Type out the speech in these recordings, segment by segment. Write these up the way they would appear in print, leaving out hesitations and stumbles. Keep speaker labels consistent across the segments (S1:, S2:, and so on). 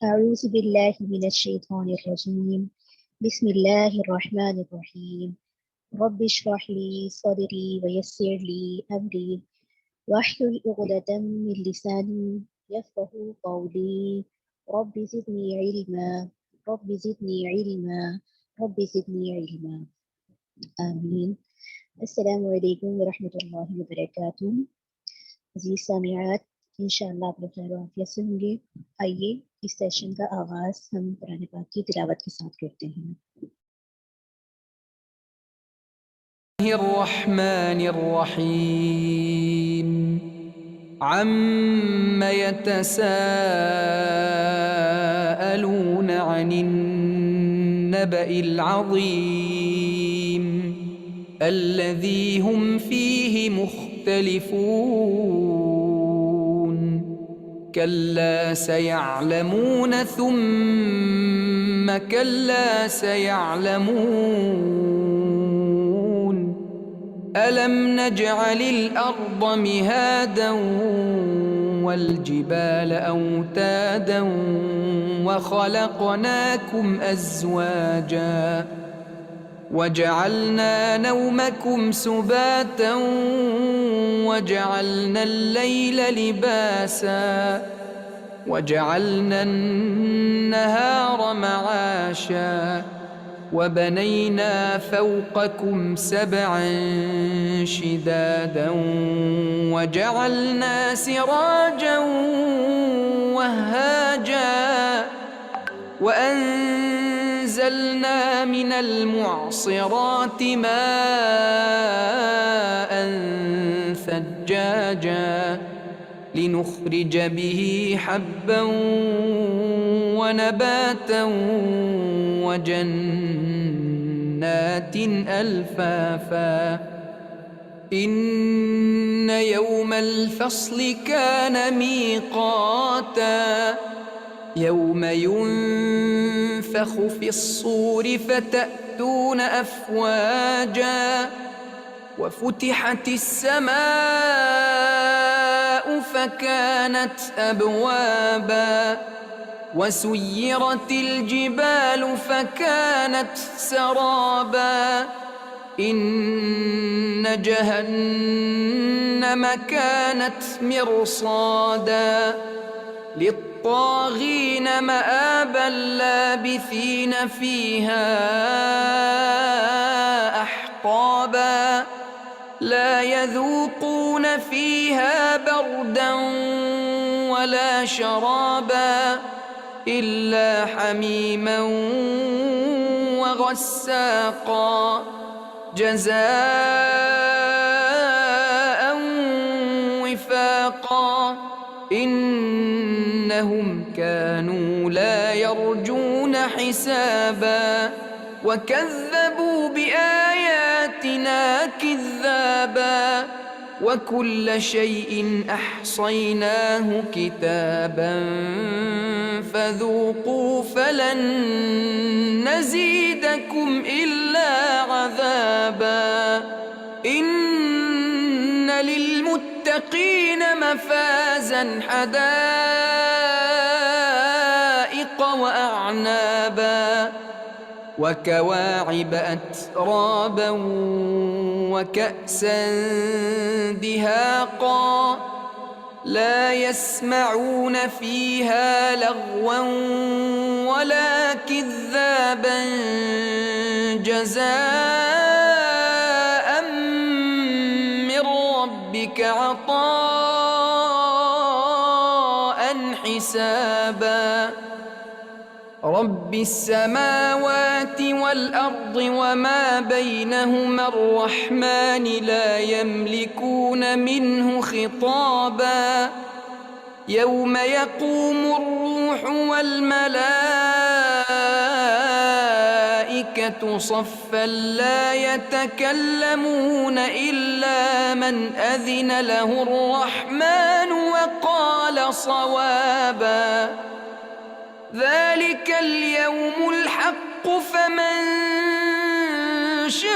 S1: أعوذ بالله من الشيطان الرجيم. بسم الله الرحمن الرحيم. رب اشرح لي صدري ويسر لي أمري واحلل عقدة من لساني يفقه قولي. رب زدني علما. رب زدني علما. رب زدني علما. آمين. السلام عليكم ورحمة الله وبركاته. عزیز سامعات، انشاءاللہ آپ لوگ خیر و عافیت سے ہوں گے۔ آئیے اس سیشن کا آغاز ہم قرآن پاک کی تلاوت کے ساتھ کرتے ہیں۔
S2: الرحمن الرحيم عم يتساءلون عن النبأ العظيم الذي هم فيه مختلفون كلا سيعلمون ثم كلا سيعلمون ألم نجعل الأرض مهادا والجبال أوتادا وخلقناكم أزواجا وجعلنا نومكم سباتا وجعلنا الليل لباسا وجعلنا النهار معاشا وبنينا فوقكم سبعا شدادا وجعلنا سراجا وهاجا وأنزلنا من المعصرات ماء ثجاجا لنخرج به حبا ونباتا وجنات ألفافا إن يوم الفصل كان ميقاتا يوم ينفخ في الصور فتأتون أفواجا وفتحت السماء فكانت أبوابا وسيرت الجبال فكانت سرابا إن جهنم كانت مرصادا للطاغين مآبا لابثين فيها أحقابا لا يذوقون فيها بردا ولا شرابا إلا حميما وغساقا جزاء وفاقا إنهم كانوا لا يرجون حسابا وكذبوا بآياتنا كذابا وكل شيء أحصيناه كتابا فذوقوا فلن نزيدكم إلا عذابا إن للمتقين مفازا حدائق وأعنابا وكواعب أترابا وكأسا دهاقا لا يسمعون فيها لغوا ولا كذابا جزاء من ربك عطاء حسابا رب السماوات والأرض وما بينهما الرحمن لا يملكون منه خطابا يوم يقوم الروح والملائكة صفا لا يتكلمون إلا من أذن له الرحمن وقال صوابا ذلك اليوم الحق فمن شاء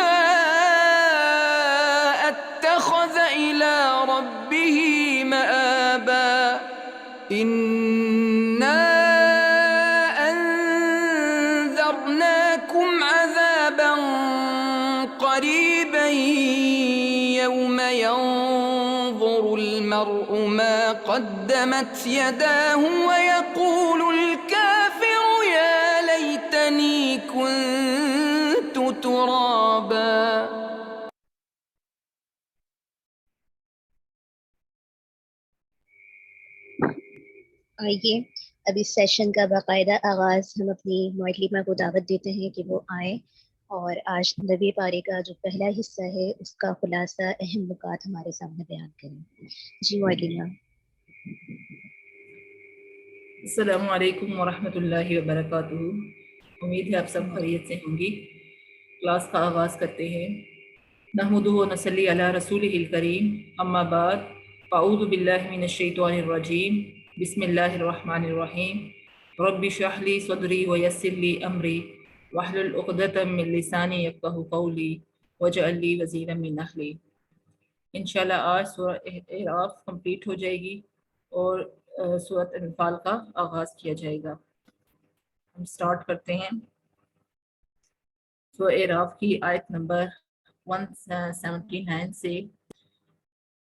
S2: اتخذ إلى ربه مآبا إنا ينظر المرء ما قدمت يداه ويقول الكافر يا ليتني كنت ترابا.
S1: آئیے اب اس سیشن کا باقاعدہ آغاز ہم اپنی معلمہ کو دعوت دیتے ہیں کہ وہ آئیں اور آج 9ویں پارے کا جو پہلا حصہ ہے اس کا خلاصہ اہم نکات ہمارے سامنے بیان کریں. جی معلمہ.
S3: السلام علیکم ورحمۃ اللہ وبرکاتہ. امید ہے آپ سب خیریت سے ہوں گی. کلاس کا آغاز کرتے ہیں. نحمدہ و نصلی علی رسولہ الکریم. اما بعد اعوذ باللہ من الشیطان الرجیم. بسم اللہ الرحمن الرحیم. رب اشرح لی صدری ویسر لی امری واحلل عقدۃ من لسانی یفقہوا قولی واجعل لی وزیرا من اہلی. انشاءاللہ آج سورہ اعراف کمپلیٹ ہو جائے گی اور سورۃ انفال کا آغاز کیا جائے گا. ہم سٹارٹ کرتے ہیں. سورہ اعراف کی آیت نمبر 179 سے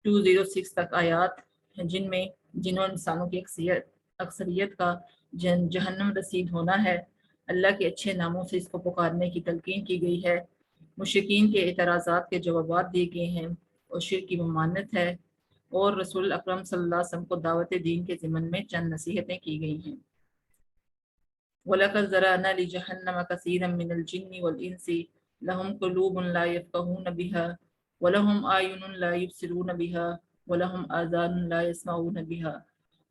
S3: 206 تک آیات جن میں جنوں انسانوں کی اکثریت کا جہنم رسید ہونا ہے. اللہ کے اچھے ناموں سے اس کو پکارنے کی تلقین کی گئی ہے. مشرکین کے اعتراضات کے جوابات دیے گئے ہیں اور شرک کی ممانعت ہے اور رسول اکرم صلی اللہ علیہ وسلم کو دعوت دین کے ضمن میں چند نصیحتیں کی گئی ہیں. وَلَقَدْ ذَرَأْنَا لِجَهَنَّمَ كَثِيرًا مِنَ الْجِنِّ وَالْإِنسِ لَهُمْ قُلُوبٌ لَا يَفْقَهُونَ بِهَا وَلَهُمْ أَعْيُنٌ لَا يُبْصِرُونَ بِهَا وَلَهُمْ آذَانٌ لَا يَسْمَعُونَ بِهَا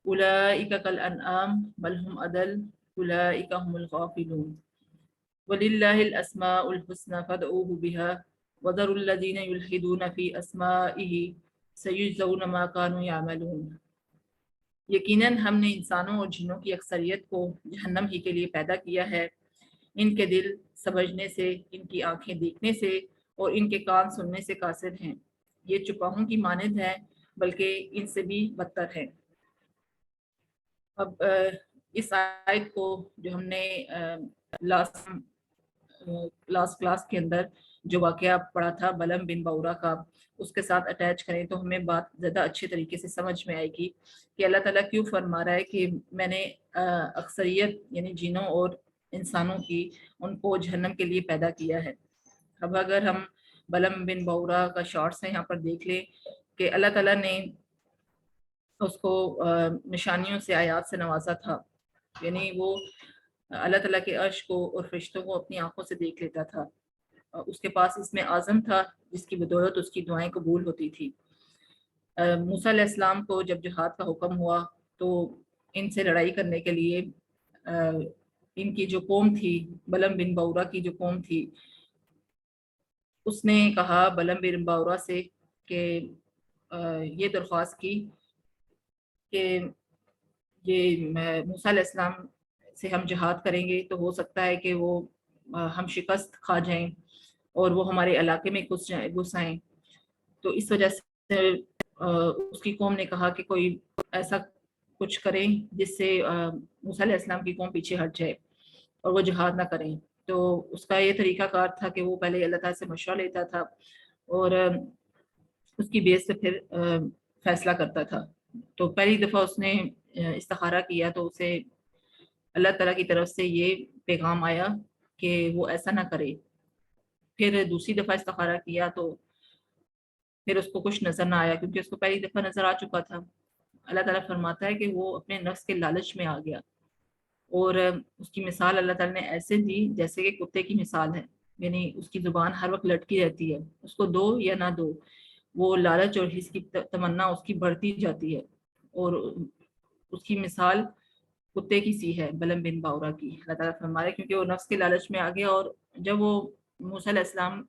S3: أُولَئِكَ كَالْأَنْعَامِ بَلْ هُمْ أَضَلُّ أُولَئِكَ هُمُ الْغَافِلُونَ. وَلِلَّهِ الْأَسْمَاءُ الْحُسْنَى فَادْعُوهُ بِهَا وَذَرُوا الَّذِينَ يُلْحِدُونَ فِي أَسْمَائِهِ سَيُجْزَوْنَ مَا كَانُوا يَعْمَلُونَ. یقیناً ہم نے انسانوں اور جنوں کی اکثریت کو جہنم ہی کے لیے پیدا کیا ہے. ان کے دل سمجھنے سے، ان کی آنکھیں دیکھنے سے اور ان کے کان سننے سے قاصر ہیں. یہ چپاہوں کی مانند ہیں بلکہ ان سے بھی بدتر ہیں. اب اس آیت کو جو ہم نے لاسٹ کلاس کے اندر جو واقعہ پڑھا تھا بلم بن باورا کا، اس کے ساتھ اٹیچ کریں تو ہمیں بات زیادہ اچھے طریقے سے سمجھ میں آئے گی کہ اللہ تعالیٰ کیوں فرما رہا ہے کہ میں نے اکثریت یعنی جنوں اور انسانوں کی ان کو جہنم کے لیے پیدا کیا ہے. اب اگر ہم بلم بن باورا کا شارٹس ہے یہاں پر دیکھ لیں کہ اللہ تعالیٰ نے اس کو نشانیوں سے، آیات سے نوازا تھا. یعنی وہ اللہ تعالیٰ کے عرش کو اور فرشتوں کو اپنی آنکھوں سے دیکھ لیتا تھا. اس کے پاس اس میں اعظم تھا جس کی بدولت اس کی دعائیں قبول ہوتی تھی. موسیٰ علیہ السلام کو جب جہاد کا حکم ہوا تو ان سے لڑائی کرنے کے لیے ان کی جو قوم تھی، بلم بن باورا کی جو قوم تھی، اس نے کہا بلم بن باورا سے کہ یہ درخواست کی کہ یہ موسیٰ علیہ السلام سے ہم جہاد کریں گے تو ہو سکتا ہے کہ وہ ہم شکست کھا جائیں اور وہ ہمارے علاقے میں گھس آئیں. تو اس وجہ سے اس کی قوم نے کہا کہ کوئی ایسا کچھ کریں جس سے موسیٰ علیہ السلام کی قوم پیچھے ہٹ جائے اور وہ جہاد نہ کریں. تو اس کا یہ طریقہ کار تھا کہ وہ پہلے اللہ تعالیٰ سے مشورہ لیتا تھا اور اس کی بیس سے پھر فیصلہ کرتا تھا. تو پہلی دفعہ اس نے استخارہ کیا تو اسے اللہ تعالیٰ کی طرف سے یہ پیغام آیا کہ وہ ایسا نہ کرے. پھر دوسری دفعہ استخارہ کیا تو پھر اس کو کچھ نظر نہ آیا کیونکہ اس کو پہلی دفعہ نظر آ چکا تھا. اللہ تعالیٰ فرماتا ہے کہ وہ اپنے نفس کے لالچ میں آ گیا اور اس کی مثال اللہ تعالیٰ نے ایسے دی جیسے کہ کتے کی مثال ہے. یعنی اس کی زبان ہر وقت لٹکی رہتی ہے، اس کو دو یا نہ دو وہ لالچ اور حس کی تمنا اس کی بڑھتی جاتی ہے اور اس کی مثال کتے کی سی ہے بلم بن باورا کی. اللہ تعالیٰ فرما رہے کیونکہ وہ نفس کے لالچ میں آ گیا اور جب وہ موسیٰ علیہ السلام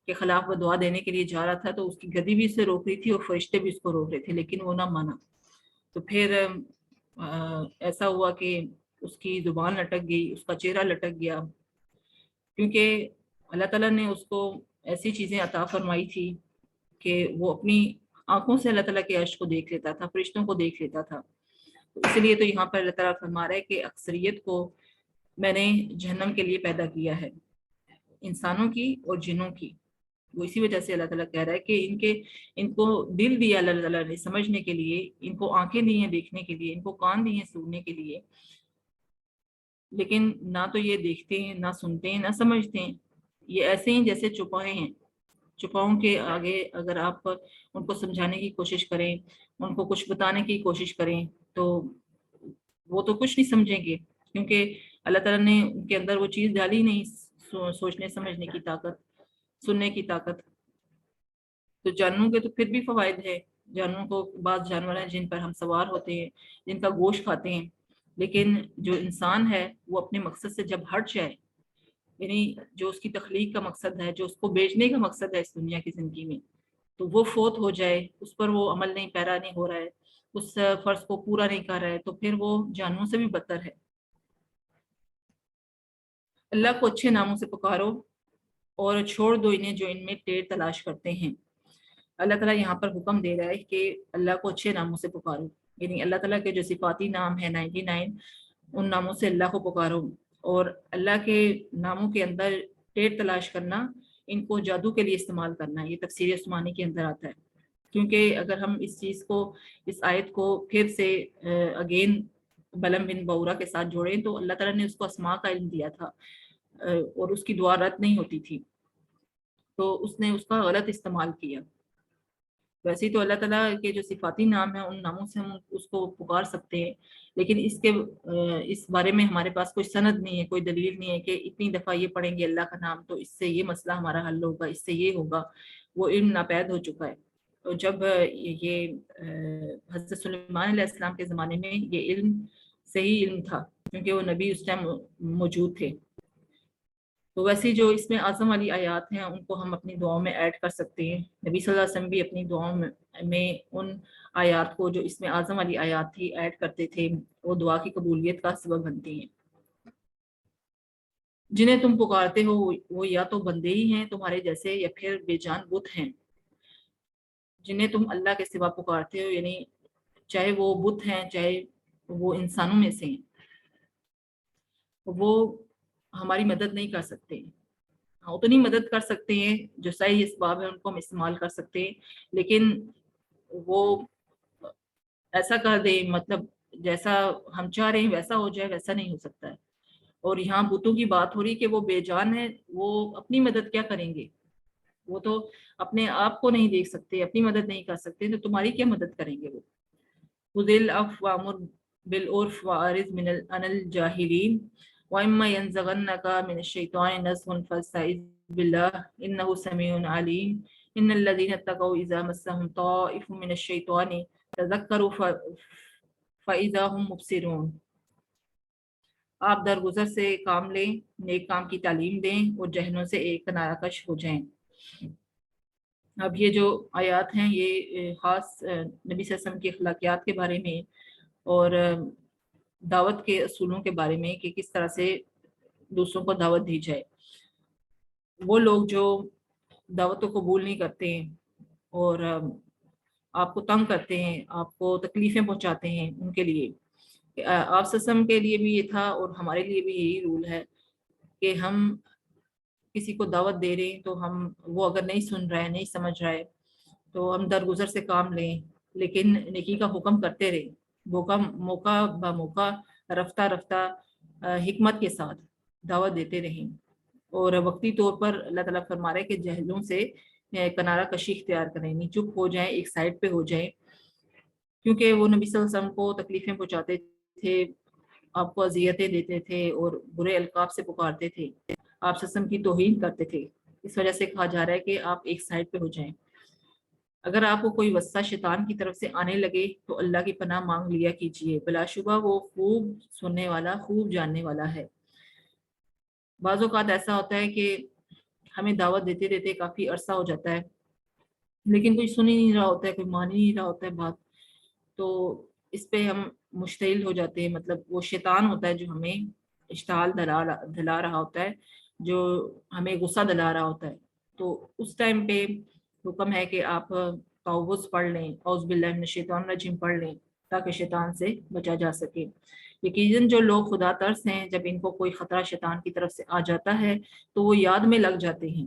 S3: کے خلاف وہ دعا دینے کے لیے جا رہا تھا تو اس کی گدی بھی اسے روک رہی تھی اور فرشتے بھی اس کو روک رہے تھے لیکن وہ نہ مانا. تو پھر ایسا ہوا کہ اس کی زبان لٹک گئی، اس کا چہرہ لٹک گیا کیونکہ اللہ تعالیٰ نے اس کو ایسی چیزیں عطا فرمائی تھی کہ وہ اپنی آنکھوں سے اللہ تعالیٰ کے عرش کو دیکھ لیتا تھا، فرشتوں کو دیکھ لیتا تھا. اس لیے تو یہاں پر اللہ تعالیٰ فرما رہا ہے کہ اکثریت کو میں نے جہنم کے لیے پیدا کیا ہے، انسانوں کی اور جنوں کی. وہ اسی وجہ سے اللہ تعالیٰ کہہ رہا ہے کہ ان کو دل دیا اللہ تعالیٰ نے سمجھنے کے لیے، ان کو آنکھیں دی ہیں دیکھنے کے لیے، ان کو کان دی ہیں سننے کے لیے، لیکن نہ تو یہ دیکھتے ہیں، نہ سنتے ہیں، نہ سمجھتے ہیں۔ یہ ایسے ہی جیسے چوپائے ہیں۔ چوپاؤں کے آگے اگر آپ ان کو سمجھانے کی کوشش کریں، ان کو کچھ بتانے کی کوشش کریں، تو وہ تو کچھ نہیں سمجھیں گے، کیونکہ اللہ تعالیٰ نے ان کے اندر وہ چیز ڈالی نہیں، سوچنے سمجھنے کی طاقت، سننے کی طاقت۔ تو جانوروں کے تو پھر بھی فوائد ہے، جانوروں کو بعض جانور ہیں جن پر ہم سوار ہوتے ہیں، جن کا گوشت کھاتے ہیں، لیکن جو انسان ہے وہ اپنے مقصد سے جب ہٹ جائے، یعنی جو اس کی تخلیق کا مقصد ہے، جو اس کو بیچنے کا مقصد ہے اس دنیا کی زندگی میں، تو وہ فوت ہو جائے، اس پر وہ عمل نہیں پیرا نہیں ہو رہا ہے، اس فرض کو پورا نہیں کر رہا ہے، تو پھر وہ جانوروں سے بھی بدتر ہے۔ اللہ کو اچھے ناموں سے پکارو اور چھوڑ دو انہیں جو ان میں ٹیڑھ تلاش کرتے ہیں۔ اللہ تعالیٰ یہاں پر حکم دے رہا ہے کہ اللہ کو اچھے ناموں سے پکارو، یعنی اللہ تعالیٰ کے جو صفاتی نام ہیں 99، ان ناموں سے اللہ کو پکارو، اور اللہ کے ناموں کے اندر ٹیڑھ تلاش کرنا، ان کو جادو کے لیے استعمال کرنا، یہ تفسیر عثمانی کے اندر آتا ہے۔ کیونکہ اگر ہم اس چیز کو، اس آیت کو پھر سے اگین بلم بن بورا کے ساتھ جوڑیں، تو اللہ تعالیٰ نے اس کو اسماء کا علم دیا تھا، اور اس کی دعا رد نہیں ہوتی تھی، تو اس نے اس کا غلط استعمال کیا۔ ویسے تو اللہ تعالیٰ کے جو صفاتی نام ہیں ان ناموں سے ہم اس کو پکار سکتے ہیں، لیکن اس بارے میں ہمارے پاس کوئی سند نہیں ہے، کوئی دلیل نہیں ہے کہ اتنی دفعہ یہ پڑھیں گے اللہ کا نام تو اس سے یہ مسئلہ ہمارا حل ہوگا، اس سے یہ ہوگا۔ وہ علم ناپید ہو چکا ہے۔ اور جب یہ حضرت سلیمان علیہ السلام کے زمانے میں یہ علم صحیح علم تھا، کیونکہ وہ نبی اس ٹائم موجود تھے۔ تو ویسے جو اس میں اعظم والی آیات ہیں ان کو ہم اپنی دعاؤں میں ایڈ کر سکتے ہیں۔ نبی صلی اللہ علیہ وسلم بھی اپنی دعاؤں میں ان آیات کو جو اس میں اعظم والی آیات تھی ایڈ کرتے تھے، وہ دعا کی قبولیت کا سبب بنتی ہیں۔ جنہیں تم پکارتے ہو وہ یا تو بندے ہی ہیں تمہارے جیسے، یا پھر بے جان بت ہیں۔ جنہیں تم اللہ کے سوا پکارتے ہو، یعنی چاہے وہ بت ہیں چاہے وہ انسانوں میں سے ہیں، وہ ہماری مدد نہیں کر سکتے۔ ہاں اتنی مدد کر سکتے ہیں جو صحیح اسباب ہے ان کو ہم استعمال کر سکتے ہیں، لیکن وہ ایسا کر دے مطلب جیسا ہم چاہ رہے ہیں ویسا ہو جائے، ویسا نہیں ہو سکتا ہے۔ اور یہاں بتوں کی بات ہو رہی کہ وہ بے جان ہیں، وہ اپنی مدد کیا کریں گے؟ وہ تو اپنے آپ کو نہیں دیکھ سکتے، اپنی مدد نہیں کر سکتے، تو تمہاری کیا مدد کریں گے وہ؟ خذل العفو وامر بالعرف واعرض عن الجاہلین وَإِمَّا يَنزَغَنَّكَ مِنَ الشَّيْطَانِ نَزْغٌ فَاسْتَعِذْ بِاللَّهِ إِنَّهُ سَمِيعٌ عَلِيمٌ إِنَّ الَّذِينَ اتَّقَوْا إِذَا مَسَّهُمْ طَائِفٌ مِنَ الشَّيْطَانِ تَذَكَّرُوا فَإِذَا هُمْ مُبْصِرُونَ۔ آپ درگزر سے کام لیں، نیک کام کی تعلیم دیں اور جہلوں سے ایک کنارہ کش ہو جائیں۔ اب یہ جو آیات ہیں یہ خاص نبی صلی اللہ علیہ وسلم کی اخلاقیات کے بارے میں اور دعوت کے اصولوں کے بارے میں کہ کس طرح سے دوسروں کو دعوت دی جائے۔ وہ لوگ جو دعوت کو قبول نہیں کرتے ہیں اور آپ کو تنگ کرتے ہیں، آپ کو تکلیفیں پہنچاتے ہیں، ان کے لیے آپ سسم کے لیے بھی یہ تھا اور ہمارے لیے بھی یہی رول ہے کہ ہم کسی کو دعوت دے رہے ہیں تو ہم وہ اگر نہیں سن رہا ہے، نہیں سمجھ رہا ہے، تو ہم درگزر سے کام لیں، لیکن نیکی کا حکم کرتے رہیں، موقع بموقع رفتہ رفتہ حکمت کے ساتھ دعوت دیتے رہیں۔ اور وقتی طور پر اللہ تعالیٰ فرما رہا ہے کہ جہلوں سے کنارہ کشی اختیار کریں، یعنی چپ ہو جائیں، ایک سائڈ پہ ہو جائیں، کیونکہ وہ نبی صلی اللہ علیہ وسلم کو تکلیفیں پہنچاتے تھے، آپ کو اذیتیں دیتے تھے اور برے القاب سے پکارتے تھے، آپ سسم کی توہین کرتے تھے۔ اس وجہ سے کہا جا رہا ہے کہ آپ ایک سائڈ پہ ہو جائیں۔ اگر آپ کو کوئی وسوسہ شیطان کی طرف سے آنے لگے تو اللہ کی پناہ مانگ لیا کیجیے، بلا شبہ وہ خوب سننے والا، خوب جاننے والا ہے۔ بعض اوقات ایسا ہوتا ہے کہ ہمیں دعوت دیتے دیتے کافی عرصہ ہو جاتا ہے، لیکن کوئی سن ہی نہیں رہا ہوتا ہے، کوئی مان ہی نہیں رہا ہوتا ہے بات، تو اس پہ ہم مشتعل ہو جاتے ہیں۔ مطلب وہ شیطان ہوتا ہے جو ہمیں اشتعال دلا رہا ہوتا ہے، جو ہمیں غصہ دلا رہا ہوتا ہے، تو اس ٹائم پہ حکم ہے کہ آپ تعوذ پڑھ لیں، اعوذ باللہ من الشیطان الرجیم پڑھ لیں، تاکہ شیطان سے بچا جا سکے۔ یقیناً جو لوگ خدا ترس ہیں، جب ان کو کوئی خطرہ شیطان کی طرف سے آ جاتا ہے تو وہ یاد میں لگ جاتے ہیں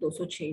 S3: 206।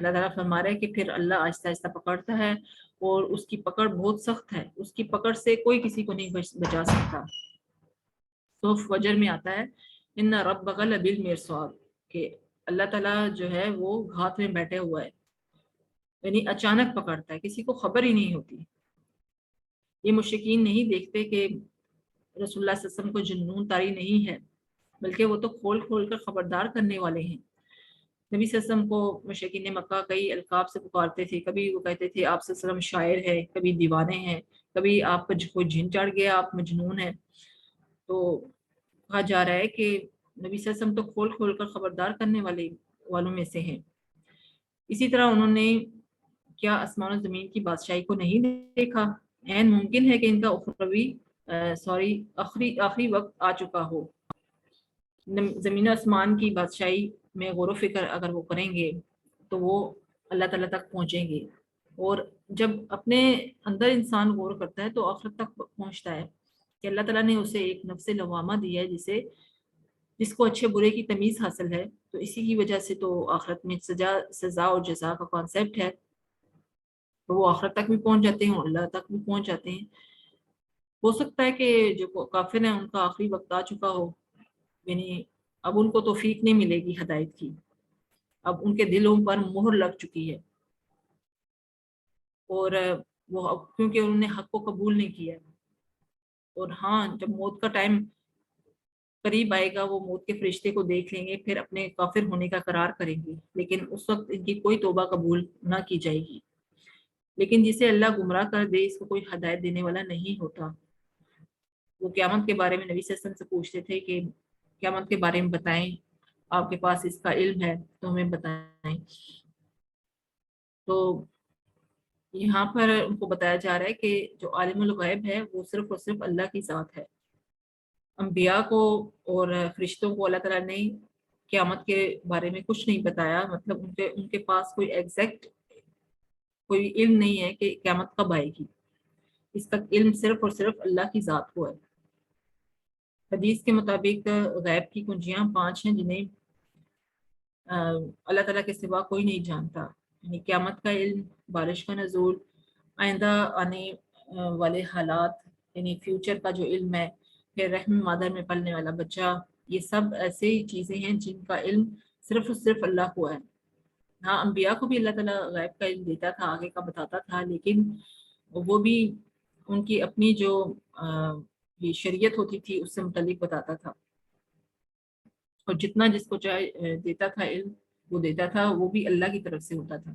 S3: اللہ تعالیٰ فرما رہا ہے کہ پھر اللہ آہستہ آہستہ پکڑتا ہے اور اس کی پکڑ بہت سخت ہے، اس کی پکڑ سے کوئی کسی کو نہیں بچا سکتا۔ تو فجر میں آتا ہے ان ربک لبالمرصاد کہ اللہ تعالیٰ جو ہے وہ گھات میں بیٹھے ہوا ہے، یعنی اچانک پکڑتا ہے، کسی کو خبر ہی نہیں ہوتی۔ یہ مشرکین نہیں دیکھتے کہ رسول اللہ صلی اللہ علیہ وسلم کو جنون طاری نہیں ہے، بلکہ وہ تو کھول کھول کر خبردار کرنے والے ہیں۔ نبی صلی اللہ علیہ وسلم کو مشرکین مکہ کئی القاب سے پکارتے تھے، کبھی وہ کہتے تھے آپ صلی اللہ علیہ وسلم شاعر ہے، کبھی دیوانے ہیں، کبھی آپ کا کوئی جن چڑھ گیا، آپ مجنون ہیں۔ تو کہا جا رہا ہے کہ نبی صلی اللہ علیہ وسلم تو کھول کھول کر خبردار کرنے والوں میں سے ہیں۔ اسی طرح انہوں نے کیا آسمان و زمین کی بادشاہی کو نہیں دیکھا؟ عین ممکن ہے کہ ان کا آخری وقت آ چکا ہو۔ زمین و آسمان کی بادشاہی میں غور و فکر اگر وہ کریں گے تو وہ اللہ تعالیٰ تک پہنچیں گے، اور جب اپنے اندر انسان غور کرتا ہے تو آخرت تک پہنچتا ہے کہ اللہ تعالیٰ نے اسے ایک نفس لوامہ دیا ہے جس کو اچھے برے کی تمیز حاصل ہے، تو اسی کی وجہ سے تو آخرت میں سزا اور جزا کا کانسیپٹ ہے، تو وہ آخرت تک بھی پہنچ جاتے ہیں اور اللہ تک بھی پہنچ جاتے ہیں۔ ہو سکتا ہے کہ جو کافر ہیں ان کا آخری وقت آ چکا ہو، یعنی اب ان کو توفیق نہیں ملے گی ہدایت کی، اب ان کے دلوں پر مہر لگ چکی ہے، اور وہ کیونکہ انہوں نے حق کو قبول نہیں کیا، اور ہاں جب موت کا ٹائم قریب آئے گا وہ موت کے فرشتے کو دیکھ لیں گے، پھر اپنے کافر ہونے کا قرار کریں گے، لیکن اس وقت ان کی کوئی توبہ قبول نہ کی جائے گی۔ لیکن جسے اللہ گمراہ کر دے اس کو کوئی ہدایت دینے والا نہیں ہوتا۔ وہ قیامت کے بارے میں نبی صلی اللہ علیہ وسلم سے پوچھتے تھے کہ قیامت کے بارے میں بتائیں، آپ کے پاس اس کا علم ہے تو ہمیں بتائیں۔ تو یہاں پر ان کو بتایا جا رہا ہے کہ جو عالم الغیب ہے وہ صرف اور صرف اللہ کی ذات ہے۔ انبیاء کو اور فرشتوں کو اللہ تعالیٰ نے قیامت کے بارے میں کچھ نہیں بتایا، مطلب ان کے پاس کوئی ایگزیکٹ کوئی علم نہیں ہے کہ قیامت کب آئے گی، اس کا علم صرف اور صرف اللہ کی ذات کو ہے۔ حدیث کے مطابق غیب کی کنجیاں 5 ہیں جنہیں اللہ تعالیٰ کے سوا کوئی نہیں جانتا، یعنی قیامت کا علم، بارش کا نزول، آئندہ آنے والے حالات یعنی فیوچر کا جو علم ہے، پھر رحم مادر میں پلنے والا بچہ، یہ سب ایسے چیزیں ہیں جن کا علم صرف اور صرف اللہ کو ہے۔ ہاں انبیاء کو بھی اللہ تعالیٰ غیب کا علم دیتا تھا، آگے کا بتاتا تھا، لیکن وہ بھی ان کی اپنی جو یہ شریعت ہوتی تھی اس سے متعلق بتاتا تھا، اور جتنا جس کو چاہے دیتا تھا علم وہ دیتا تھا، وہ بھی اللہ کی طرف سے ہوتا تھا۔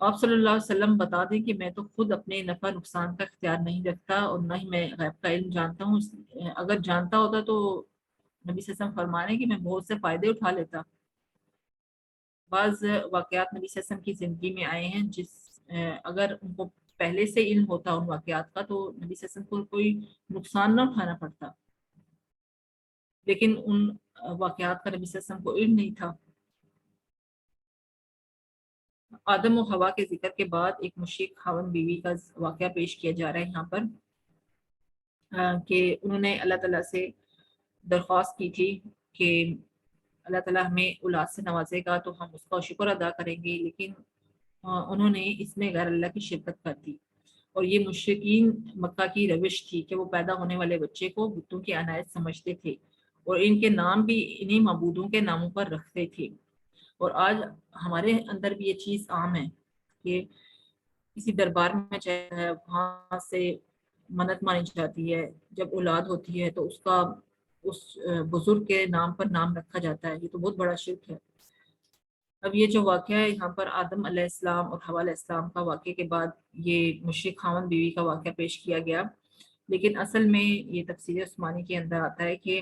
S3: آپ صلی اللہ علیہ وسلم بتا دیں کہ میں تو خود اپنے نفع نقصان کا اختیار نہیں رکھتا اور نہ ہی میں غیب کا علم جانتا ہوں، اگر جانتا ہوتا تو نبی صلی اللہ علیہ وسلم فرما رہے ہیں کہ میں بہت سے فائدے اٹھا لیتا۔ بعض واقعات نبی صلی اللہ علیہ وسلم کی زندگی میں آئے ہیں اگر ان کو پہلے سے علم ہوتا ان واقعات کا تو نبی صلی اللہ علیہ وسلم کو کوئی نقصان نہ اٹھانا پڑتا، لیکن ان واقعات کا نبی صلی اللہ علیہ وسلم کو علم نہیں تھا۔ آدم و حوا کے ذکر کے بعد ایک مشرک خاوند بیوی کا واقعہ پیش کیا جا رہا ہے یہاں پر، کہ انہوں نے اللہ تعالیٰ سے درخواست کی تھی کہ اللہ تعالیٰ ہمیں اولاد سے نوازے گا تو ہم اس کا شکر ادا کریں گے، لیکن انہوں نے اس میں غیر اللہ کی شرکت کر دی، اور یہ مشرکین مکہ کی روش تھی کہ وہ پیدا ہونے والے بچے کو بتوں کی عنایت سمجھتے تھے اور ان کے نام بھی انہی معبودوں کے ناموں پر رکھتے تھے۔ اور آج ہمارے اندر بھی یہ چیز عام ہے کہ کسی دربار میں چاہے وہاں سے منت مانی جاتی ہے، جب اولاد ہوتی ہے تو اس بزرگ کے نام پر نام رکھا جاتا ہے، یہ تو بہت بڑا شرک ہے۔ اب یہ جو واقعہ ہے یہاں پر آدم علیہ السلام اور حوا علیہ السلام کا واقعے کے بعد یہ مشرک خاوند بیوی کا واقعہ پیش کیا گیا، لیکن اصل میں یہ تفسیر عثمانی کے اندر آتا ہے کہ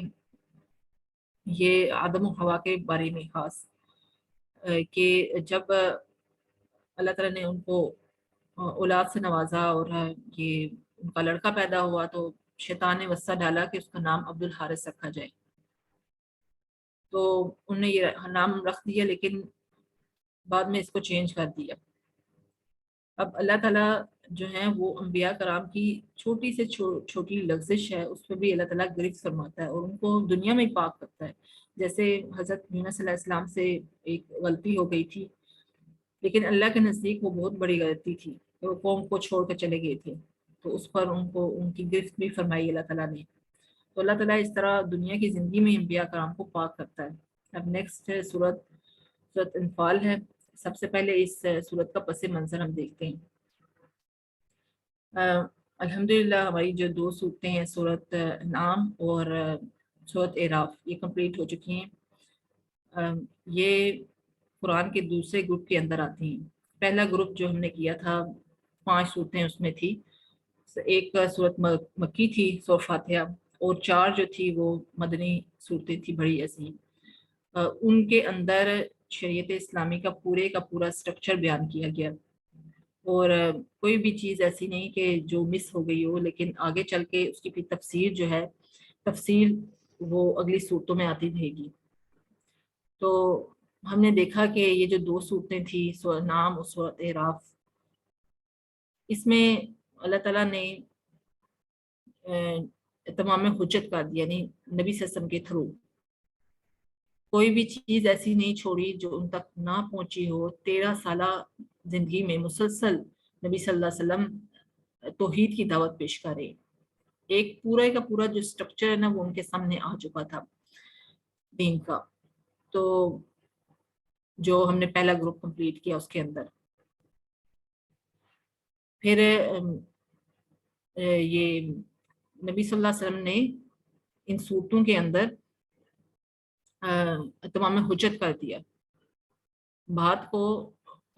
S3: یہ آدم و حوا کے بارے میں خاص کہ جب اللہ تعالیٰ نے ان کو اولاد سے نوازا اور یہ ان کا لڑکا پیدا ہوا تو شیطان نے وسوسہ ڈالا کہ اس کا نام عبد الحارث رکھا جائے، تو انہوں نے یہ نام رکھ دیا لیکن بعد میں اس کو چینج کر دیا۔ اب اللہ تعالیٰ جو ہیں وہ انبیاء کرام کی چھوٹی سے چھوٹی لغزش ہے اس پہ بھی اللہ تعالیٰ گرفت فرماتا ہے اور ان کو دنیا میں پاک کرتا ہے۔ جیسے حضرت یونس علیہ السلام سے ایک غلطی ہو گئی تھی لیکن اللہ کے نزدیک وہ بہت بڑی غلطی تھی کہ وہ قوم کو چھوڑ کر چلے گئے تھے، تو اس پر ان کو ان کی گرفت بھی فرمائی اللہ تعالیٰ نے۔ تو اللہ تعالیٰ اس طرح دنیا کی زندگی میں انبیاء کرام کو پاک کرتا ہے۔ اب نیکسٹ سورت انفال ہے۔ سب سے پہلے اس سورت کا پس منظر ہم دیکھتے ہیں۔ الحمدللہ ہماری جو 2 سورتیں ہیں، سورت انعام اور سورت اعراف، یہ کمپلیٹ ہو چکی ہیں۔ یہ قرآن کے دوسرے گروپ کے اندر آتی ہیں۔ پہلا گروپ جو ہم نے کیا تھا 5 صورتیں اس میں تھی، ایک صورت مکی تھی سورۃ فاتحہ، اور 4 جو تھی وہ مدنی صورتیں تھی بڑی عظیم۔ ان کے اندر شریعت اسلامی کا پورا سٹرکچر بیان کیا گیا، اور کوئی بھی چیز ایسی نہیں کہ جو مس ہو گئی ہو، لیکن آگے چل کے اس کی پھر تفسیر جو ہے، تفصیل وہ اگلی صورتوں میں آتی رہے گی۔ تو ہم نے دیکھا کہ یہ جو 2 صورتیں تھیں، سورۃ انعام اور سورۃ اعراف، اس میں اللہ تعالیٰ نے تمام حجت کر دی، یعنی نبی صلی اللہ علیہ وسلم کے تھرو کوئی بھی چیز ایسی نہیں چھوڑی جو ان تک نہ پہنچی ہو۔ 13 سالہ زندگی میں مسلسل نبی صلی اللہ علیہ وسلم توحید کی دعوت پیش کرے، ایک پورا کا پورا جو سٹرکچر ہے نا وہ ان کے سامنے آ چکا تھا دین کا۔ تو جو ہم نے پہلا گروپ کمپلیٹ کیا اس کے اندر پھر یہ نبی صلی اللہ علیہ وسلم نے ان صورتوں کے اندر تمام حجت کر دیا، بات کو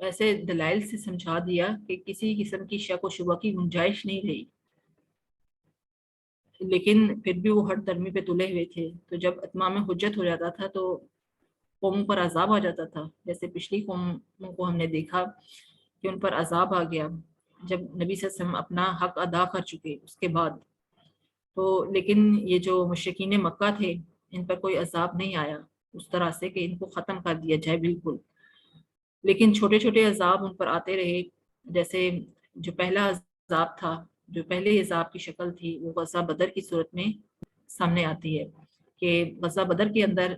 S3: ایسے دلائل سے سمجھا دیا کہ کسی قسم کی شک و شبہ کی گنجائش نہیں رہی۔ لیکن پھر بھی وہ ہر درمی پہ تلے ہوئے تھے، تو جب اتمام حجت ہو جاتا تھا تو قوموں پر عذاب آ جاتا تھا، جیسے پچھلی قوموں کو ہم نے دیکھا کہ ان پر عذاب آ گیا جب نبی صلی اللہ علیہ وسلم اپنا حق ادا کر چکے اس کے بعد۔ تو لیکن یہ جو مشرکین مکہ تھے ان پر کوئی عذاب نہیں آیا اس طرح سے کہ ان کو ختم کر دیا جائے بالکل، لیکن چھوٹے چھوٹے عذاب ان پر آتے رہے۔ جیسے جو پہلا عذاب تھا، جو پہلے عذاب کی شکل تھی، وہ غزوہ بدر کی صورت میں سامنے آتی ہے کہ غزوہ بدر کے اندر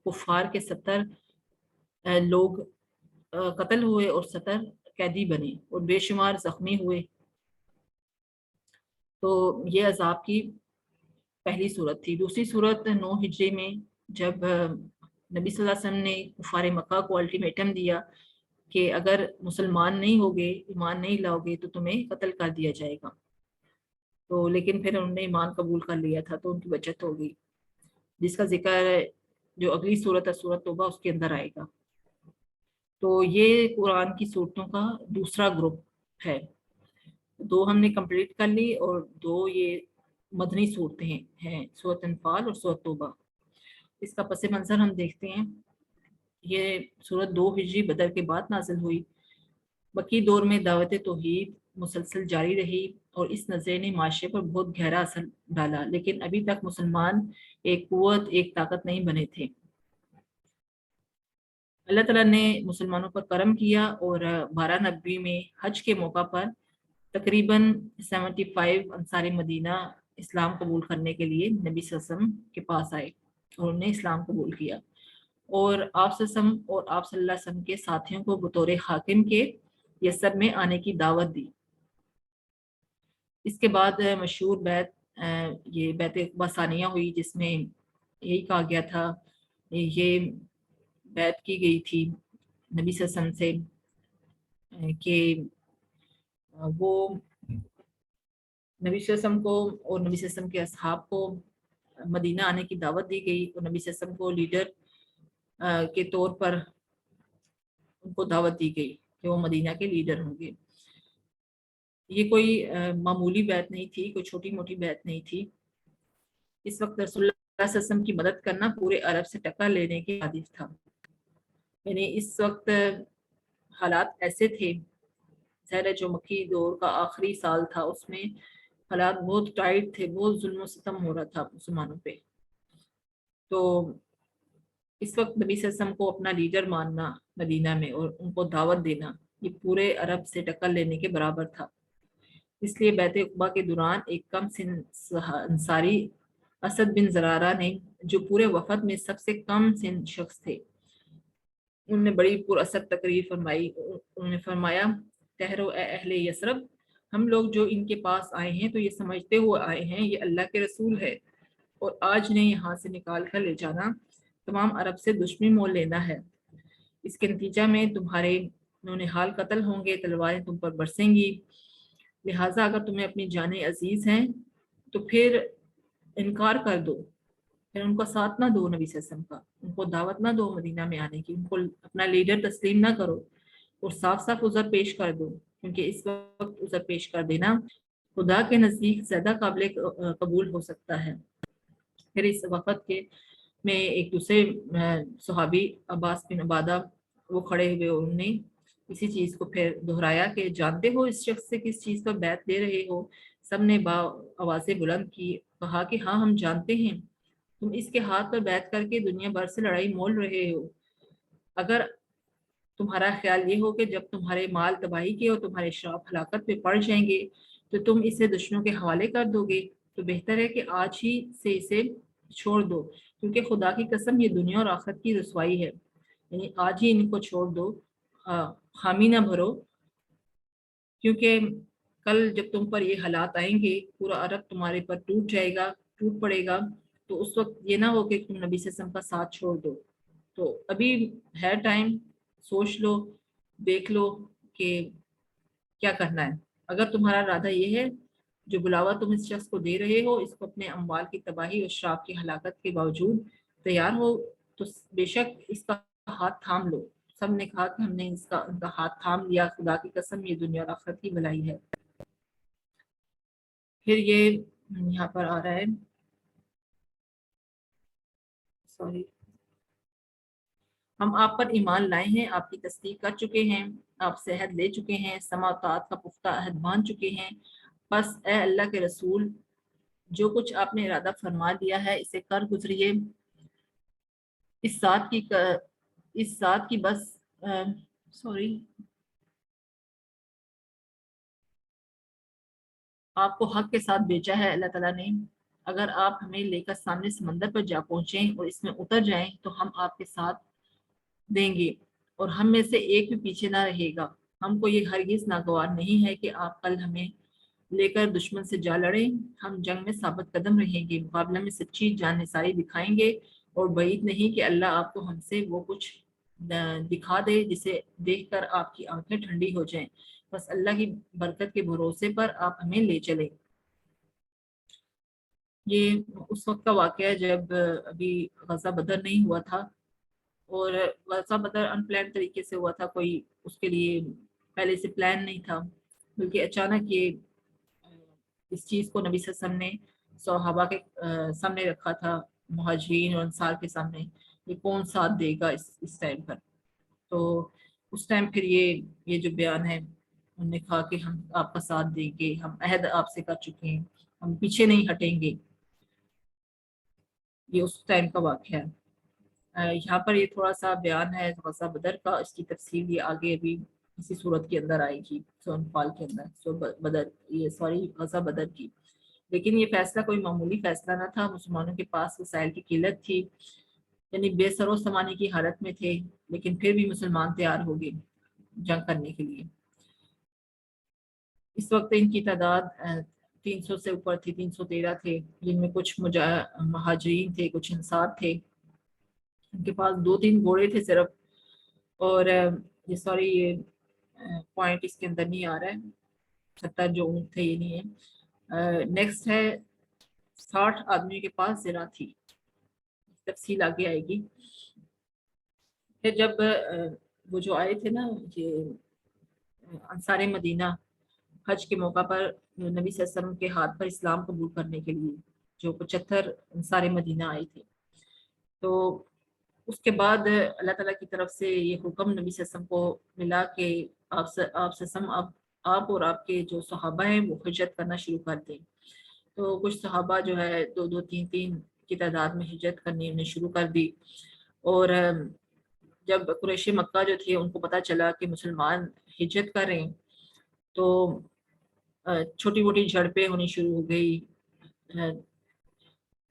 S3: کفار کے 70 لوگ قتل ہوئے اور 70 قیدی بنے اور بے شمار زخمی ہوئے۔ تو یہ عذاب کی پہلی صورت تھی۔ دوسری صورت 9 ہجری میں جب نبی صلی اللہ علیہ وسلم نے کفار مکہ کو الٹیمیٹم دیا کہ اگر مسلمان نہیں ہوگے، ایمان نہیں لاؤ گے تو تمہیں قتل کر دیا جائے گا۔ تو لیکن پھر انہوں نے ایمان قبول کر لیا تھا تو ان کی بچت ہو گئی، جس کا ذکر جو اگلی صورت ہے سورۃ توبہ اس کے اندر آئے گا۔ تو یہ قرآن کی صورتوں کا دوسرا گروپ ہے۔ 2 ہم نے کمپلیٹ کر لی اور 2 یہ مدنی صورتیں ہیں، سورۃ انفال اور سورۃ توبہ۔ اس کا پس منظر ہم دیکھتے ہیں۔ یہ سورت 2 ہجری بدر کے بعد نازل ہوئی۔ مکی دور میں دعوت توحید مسلسل جاری رہی اور اس نظریے نے معاشرے پر بہت گہرا اثر ڈالا، لیکن ابھی تک مسلمان ایک قوت، ایک طاقت نہیں بنے تھے۔ اللہ تعالیٰ نے مسلمانوں پر کرم کیا اور 12 نبوی میں حج کے موقع پر تقریباً 75 انصار مدینہ اسلام قبول کرنے کے لیے نبی صلی اللہ علیہ وسلم کے پاس آئے اور انہیں اسلام قبول کیا، اور آپ صلی اللہ علیہ وسلم کے ساتھیوں کو بطور حاکم کے یثرب میں آنے کی دعوت دی۔ اس کے بعد مشہور بیعت یہ بیعت عقبہ ثانیہ ہوئی، جس میں یہی کہا گیا تھا، یہ بیعت کی گئی تھی نبی صلی اللہ علیہ وسلم سے کہ وہ نبی صلی اللہ علیہ وسلم کو اور نبی صلی اللہ علیہ وسلم کے اصحاب کو مدینہ آنے کی دعوت دی گئی، اور نبی صلی اللہ علیہ وسلم کو لیڈر کے طور پر ان کو دعوت دی گئی کہ وہ مدینہ کے لیڈر ہوں گے۔ یہ کوئی معمولی بیعت نہیں تھی، کوئی چھوٹی موٹی بیعت نہیں تھی۔ اس وقت رسول اللہ صلی اللہ علیہ وسلم کی مدد کرنا پورے عرب سے ٹکر لینے کے حادث تھا، یعنی اس وقت حالات ایسے تھے، ظاہر جو مکی دور کا آخری سال تھا، اس میں حالات بہت ٹائٹ تھے، بہت ظلم و ستم ہو رہا تھا مسلمانوں پہ۔ تو اس وقت نبی صلی اللہ علیہ وسلم کو اپنا لیڈر ماننا مدینہ میں اور ان کو دعوت دینا، یہ پورے عرب سے ٹکر لینے کے برابر تھا۔ اس لیے بیعت عقبہ کے دوران ایک کم سن انصاری اسد بن زرارہ نے، جو پورے وفد میں سب سے کم سن شخص تھے، انہوں نے بڑی پر اثر تقریر فرمائی. انہوں نے فرمایا ٹھہرو اے اہل یثرب، ہم لوگ جو ان کے پاس آئے ہیں تو یہ سمجھتے ہوئے آئے ہیں یہ اللہ کے رسول ہے، اور آج نے یہاں سے نکال کر لے جانا تمام عرب سے دشمنی مول لینا ہے. اس کے نتیجہ میں تمہارے نونہال قتل ہوں گے، تلواریں تم پر برسیں گی. لہٰذا اگر تمہیں اپنی جانیں عزیز ہیں تو پھر انکار کر دو، پھر ان کا ساتھ نہ دو، نبی صلی اللہ علیہ وسلم کا ان کو دعوت نہ دو مدینہ میں آنے کی، ان کو اپنا لیڈر تسلیم نہ کرو، اور صاف صاف عذر پیش کر دو، کیونکہ اس وقت عذر پیش کر دینا خدا کے نزدیک زیادہ قابل قبول ہو سکتا ہے. پھر اس وقت کے میں ایک دوسرے صحابی عباس بن عبادہ وہ کھڑے ہوئے اور انہوں نے اسی چیز کو پھر دہرایا کہ جانتے ہو اس شخص سے کس چیز پر بیعت لے رہے ہو؟ سب نے آوازیں بلند کی، کہا کہ ہاں ہم جانتے ہیں، تم اس کے ہاتھ پر بیعت کر کے دنیا بھر سے لڑائی مول رہے ہو. اگر تمہارا خیال یہ ہو کہ جب تمہارے مال تباہی کے اور تمہارے شراف ہلاکت پہ پڑ جائیں گے تو تم اسے دشمنوں کے حوالے کر دو گے، تو بہتر ہے کہ آج ہی سے اسے چھوڑ دو، کیونکہ خدا کی قسم یہ دنیا اور آخرت کی رسوائی ہے. یعنی آج ہی ان کو چھوڑ دو، خامی نہ بھرو، کیونکہ کل جب تم پر یہ حالات آئیں گے پورا عرب تمہارے پر ٹوٹ جائے گا، ٹوٹ پڑے گا، تو اس وقت یہ نہ ہو کہ تم نبی صلی اللہ علیہ وسلم کا ساتھ چھوڑ دو. تو ابھی ہے ٹائم، سوچ لو، دیکھ لو کہ کیا کرنا ہے. اگر تمہارا ارادہ یہ ہے جو بلاوا تم اس شخص کو دے رہے ہو اس کو اپنے اموال کی تباہی اور شراف کی ہلاکت کے باوجود تیار ہو تو بے شک اس کا ہاتھ تھام لو. سب نے کہا کہ ہم نے ان کا ہاتھ تھام لیا، خدا کی قسم یہ دنیا اور آخرت کی بھلائی ہے. پھر یہ یہاں پر آ رہا ہے، سوری، ہم آپ پر ایمان لائے ہیں، آپ کی تصدیق کر چکے ہیں، آپ سے عہد لے چکے ہیں، سماع و طاعت کا پختہ عہد باندھ چکے ہیں. بس اے اللہ کے رسول جو کچھ آپ نے ارادہ فرما دیا ہے اسے کر گزریے. اس ذات کی بس آپ کو حق کے ساتھ بیچا ہے اللہ تعالیٰ نے. اگر آپ ہمیں لے کر سامنے سمندر پر جا پہنچیں اور اس میں اتر جائیں تو ہم آپ کے ساتھ دیں گے اور ہم میں سے ایک بھی پیچھے نہ رہے گا. ہم کو یہ ہرگز ناگوار نہیں ہے کہ آپ کل ہمیں لے کر دشمن سے جا لڑیں. ہم جنگ میں ثابت قدم رہیں گے، مقابلہ میں سچی جان نثاری دکھائیں گے، اور بعید نہیں کہ اللہ آپ کو ہم سے وہ کچھ دکھا دے جسے دیکھ کر آپ کی آنکھیں ٹھنڈی ہو جائیں. بس اللہ کی برکت کے بھروسے پر آپ ہمیں لے چلیں. یہ اس وقت کا واقعہ ہے جب ابھی غزوہ بدر نہیں ہوا تھا، اور غزوہ بدر ان پلان طریقے سے ہوا تھا، کوئی اس کے لیے پہلے سے پلان نہیں تھا، بلکہ اچانک یہ اس چیز کو نبی صلی اللہ علیہ وسلم نے صحابہ کے سامنے رکھا تھا، مہاجرین اور انصار کے سامنے، یہ کون ساتھ دے گا اس ٹائم پر. تو اس ٹائم پھر یہ جو بیان ہے انہوں نے کہا کہ ہم آپ کا ساتھ دیں گے، ہم عہد آپ سے کر چکے ہیں، ہم پیچھے نہیں ہٹیں گے. یہ اس ٹائم کا واقعہ ہے. یہاں پر یہ تھوڑا سا بیان ہے غزوہ بدر کا، اس کی تفصیل یہ آگے ابھی اسی صورت کے اندر آئے گی، سورہ انفال کے اندر، غزوہ بدر کی. لیکن یہ فیصلہ کوئی معمولی فیصلہ نہ تھا. مسلمانوں کے پاس وسائل کی قلت تھی، یعنی بے سر و سامانی کی حالت میں تھے، لیکن پھر بھی مسلمان تیار ہو گئے جنگ کرنے کے لیے. اس وقت ان کی تعداد 300 سے اوپر تھی، 313 تھے، جن میں کچھ مہاجرین تھے، کچھ انصار تھے. ان کے پاس 2-3 گھوڑے تھے صرف. اور یہ پوائنٹ اس کے اندر نہیں آ رہا ہے، 70 جو اونٹ تھے یہ نہیں ہے. نیکسٹ ہے 60 آدمیوں کے پاس زرہ تھی، تفصیل آگے آئے گی. پھر جب وہ جو آئے تھے نا یہ انصار مدینہ حج کے موقع پر نبی صلی اللہ علیہ وسلم کے ہاتھ پر اسلام قبول کرنے کے لیے، جو 75 انصار مدینہ آئے تھے، تو اس کے بعد اللہ تعالیٰ کی طرف سے یہ حکم نبی صلی اللہ علیہ وسلم کو ملا کہ آپ اور آپ کے جو صحابہ ہیں وہ ہجرت کرنا شروع کر دیں. تو کچھ صحابہ جو ہے 2-2 3-3 کی تعداد میں ہجرت کرنی انہیں شروع کر دی. اور جب قریش مکہ جو تھے ان کو پتہ چلا کہ مسلمان ہجرت کر رہے ہیں تو چھوٹی موٹی جھڑپیں ہونی شروع ہو گئی.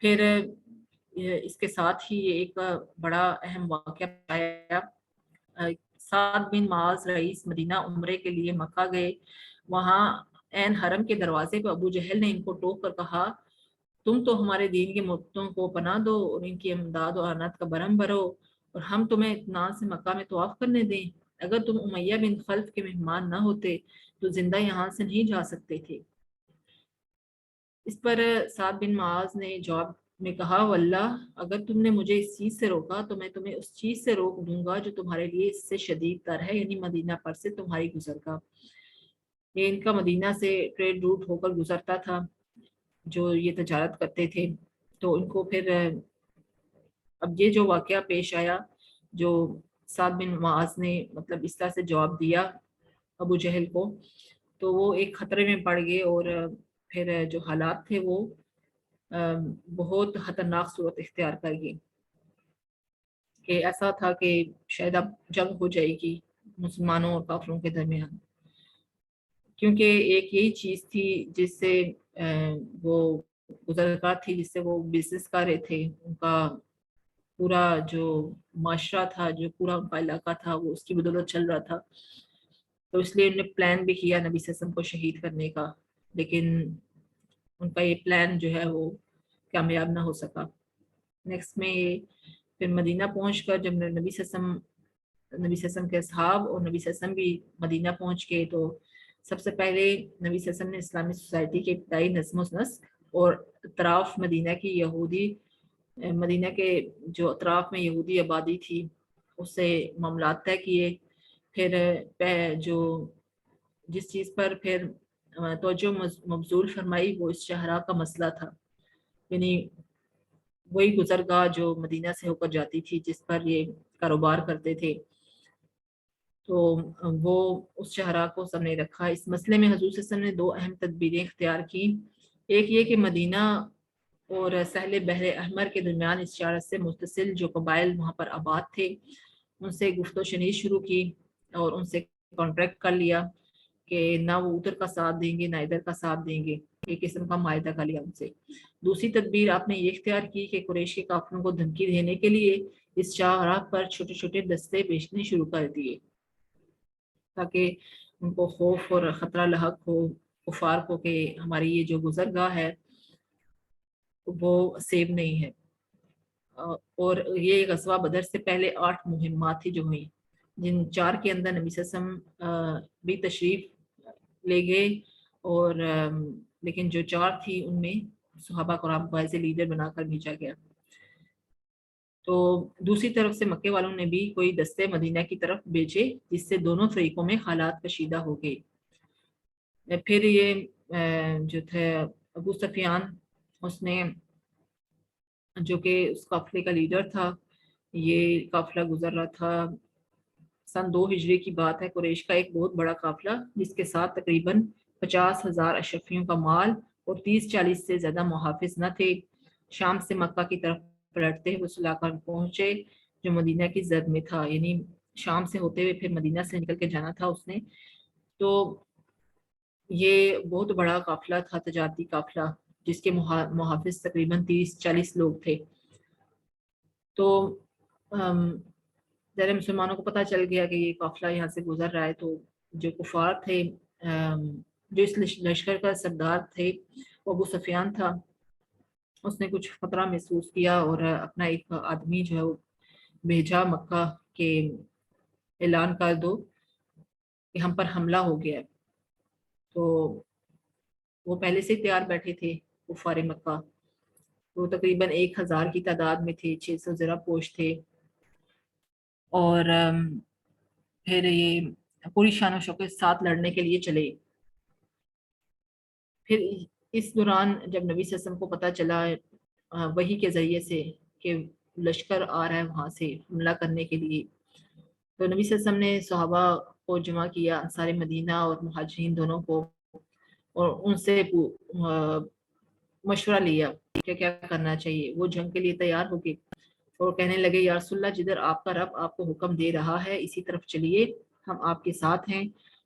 S3: پھر اس کے ساتھ ہی ایک بڑا اہم واقعہ آیا سعد بن معاذ رئیس مدینہ عمرے کے لیے مکہ گئے. وہاں عین حرم کے دروازے پہ ابو جہل نے ان کو ٹوک کر کہا تم تو ہمارے دین کے مدتوں کو پناہ دو اور ان کی امداد و اعنت کا برہم بھرو اور ہم تمہیں اطمینان سے مکہ میں طواف کرنے دیں. اگر تم امیہ بن خلف کے مہمان نہ ہوتے تو زندہ یہاں سے نہیں جا سکتے تھے. اس پر سعد بن معاذ نے جواب میں کہا واللہ اگر تم نے مجھے اس چیز سے روکا تو میں تمہیں اس چیز سے روک دوں گا جو تمہارے لیے اس سے شدید تر ہے، یعنی مدینہ پر سے تمہاری گزر. یہ ان کا مدینہ سے ٹریڈ روٹ ہو کر گزرتا تھا جو یہ تجارت کرتے تھے. تو ان کو پھر اب یہ جو واقعہ پیش آیا جو سعد بن معاذ نے مطلب اس طرح سے جواب دیا ابو جہل کو، تو وہ ایک خطرے میں پڑ گئے اور پھر جو حالات تھے وہ بہت خطرناک صورت اختیار کر گئی کہ ایسا تھا کہ شاید اب جنگ ہو جائے گی مسلمانوں اور کافروں کے درمیان، کیونکہ ایک یہی چیز تھی جس سے وہ گزرگاہ تھی، جس سے وہ بزنس کر رہے تھے. ان کا پورا جو معاشرہ تھا، جو پورا ان کا علاقہ تھا، وہ اس کی بدولت چل رہا تھا. تو اس لیے انہوں نے پلان بھی کیا نبی صلی اللہ علیہ وسلم کو شہید کرنے کا، لیکن ان کا یہ پلان جو ہے وہ کامیاب نہ ہو سکا. نیکسٹ میں پھر مدینہ پہنچ کر جب نبی صلی اللہ علیہ وسلم کے اصحاب اور نبی صلی اللہ علیہ وسلم بھی مدینہ پہنچ گئے تو سب سے پہلے نبی صلی اللہ علیہ وسلم نے اسلامی سوسائٹی کے ابتدائی نظم و نسق اور اطراف مدینہ کی مدینہ کے جو اطراف میں یہودی آبادی تھی اس سے معاملات طے کیے. پھر جو جس چیز پر پھر توجہ مبذول فرمائی وہ اس شہرا کا مسئلہ تھا، یعنی وہی گزرگاہ جو مدینہ سے ہو کر جاتی تھی جس پر یہ کاروبار کرتے تھے، تو وہ اس شہرا کو سامنے رکھا. اس مسئلے میں حضور صلی اللہ علیہ وسلم نے 2 اہم تدبیریں اختیار کی. ایک یہ کہ مدینہ اور ساحل بحر احمر کے درمیان اس شہر سے متصل جو قبائل وہاں پر آباد تھے ان سے گفت و شنید شروع کی اور ان سے کانٹریکٹ کر لیا کہ نہ وہ ادھر کا ساتھ دیں گے نہ ادھر کا ساتھ دیں گے، ایک قسم کا معاہدہ کر لیا ان سے. دوسری تدبیر آپ نے یہ اختیار کی کہ قریش کے کافروں کو دھمکی دینے کے لیے اس شاہراہ پر چھوٹے چھوٹے دستے بھیجنے شروع کر دیے تاکہ ان کو خوف اور خطرہ لاحق ہو کفار کو کہ ہماری یہ جو گزرگاہ ہے وہ سیو نہیں ہے. اور یہ غزوہ بدر سے پہلے 8 مہمات تھی جو ہوئی، جن 4 کے اندر نبی صلی اللہ علیہ وسلم بھی تشریف لے گئے اور لیکن جو 4 تھی ان میں صحابہ کرام کو ایز اے لیڈر بنا کر بھیجا گیا. تو دوسری طرف سے مکے والوں نے بھی کوئی دستے مدینہ کی طرف بھیجے جس سے دونوں فریقوں میں حالات کشیدہ ہو گئے. پھر یہ جو تھے ابو سفیان اس نے جو کہ اس قافلے کا لیڈر تھا، یہ قافلہ گزر رہا تھا سن 2 ہجری کی بات ہے، قریش کا ایک بہت بڑا قافلہ جس کے ساتھ تقریباً 50,000 اشرفیوں کا مال اور 30-40 سے زیادہ محافظ نہ تھے. شام سے مکہ کی طرف پلٹتے ہوئے اس علاقہ میں پہنچے جو مدینہ کی زد میں تھا، یعنی شام سے ہوتے ہوئے پھر مدینہ سے نکل کے جانا تھا اس نے. تو یہ بہت بڑا قافلہ تھا، تجارتی قافلہ جس کے محافظ تقریباً 30-40 لوگ تھے. تو ذرا مسلمانوں کو پتہ چل گیا کہ یہ قافلہ یہاں سے گزر رہا ہے، تو جو کفار تھے جو اس لشکر کا سردار تھے وہ ابو سفیان تھا، اس نے کچھ خطرہ محسوس کیا اور اپنا ایک آدمی جو ہے وہ بھیجا مکہ کہ اعلان کر دو کہ ہم پر حملہ ہو گیا ہے. تو وہ پہلے سے تیار بیٹھے تھے کفار مکہ، وہ تقریباً 1000 کی تعداد میں تھے، 600 زرہ پوش تھے اور پھر یہ پوری شان و شوکت کے ساتھ لڑنے کے لیے چلے. پھر اس دوران جب نبی صلی اللہ علیہ وسلم کو پتہ چلا وحی کے ذریعے سے کہ لشکر آ رہا ہے وہاں سے حملہ کرنے کے لیے، تو نبی صلی اللہ علیہ وسلم نے صحابہ کو جمع کیا، انصار مدینہ اور مہاجرین دونوں کو، اور ان سے مشورہ لیا کہ کیا کرنا چاہیے. وہ جنگ کے لیے تیار ہو گئے اور کہنے لگے یا رسول اللہ جدھر آپ کا رب آپ کو حکم دے رہا ہے اسی طرف چلیے، ہم آپ کے ساتھ ہیں.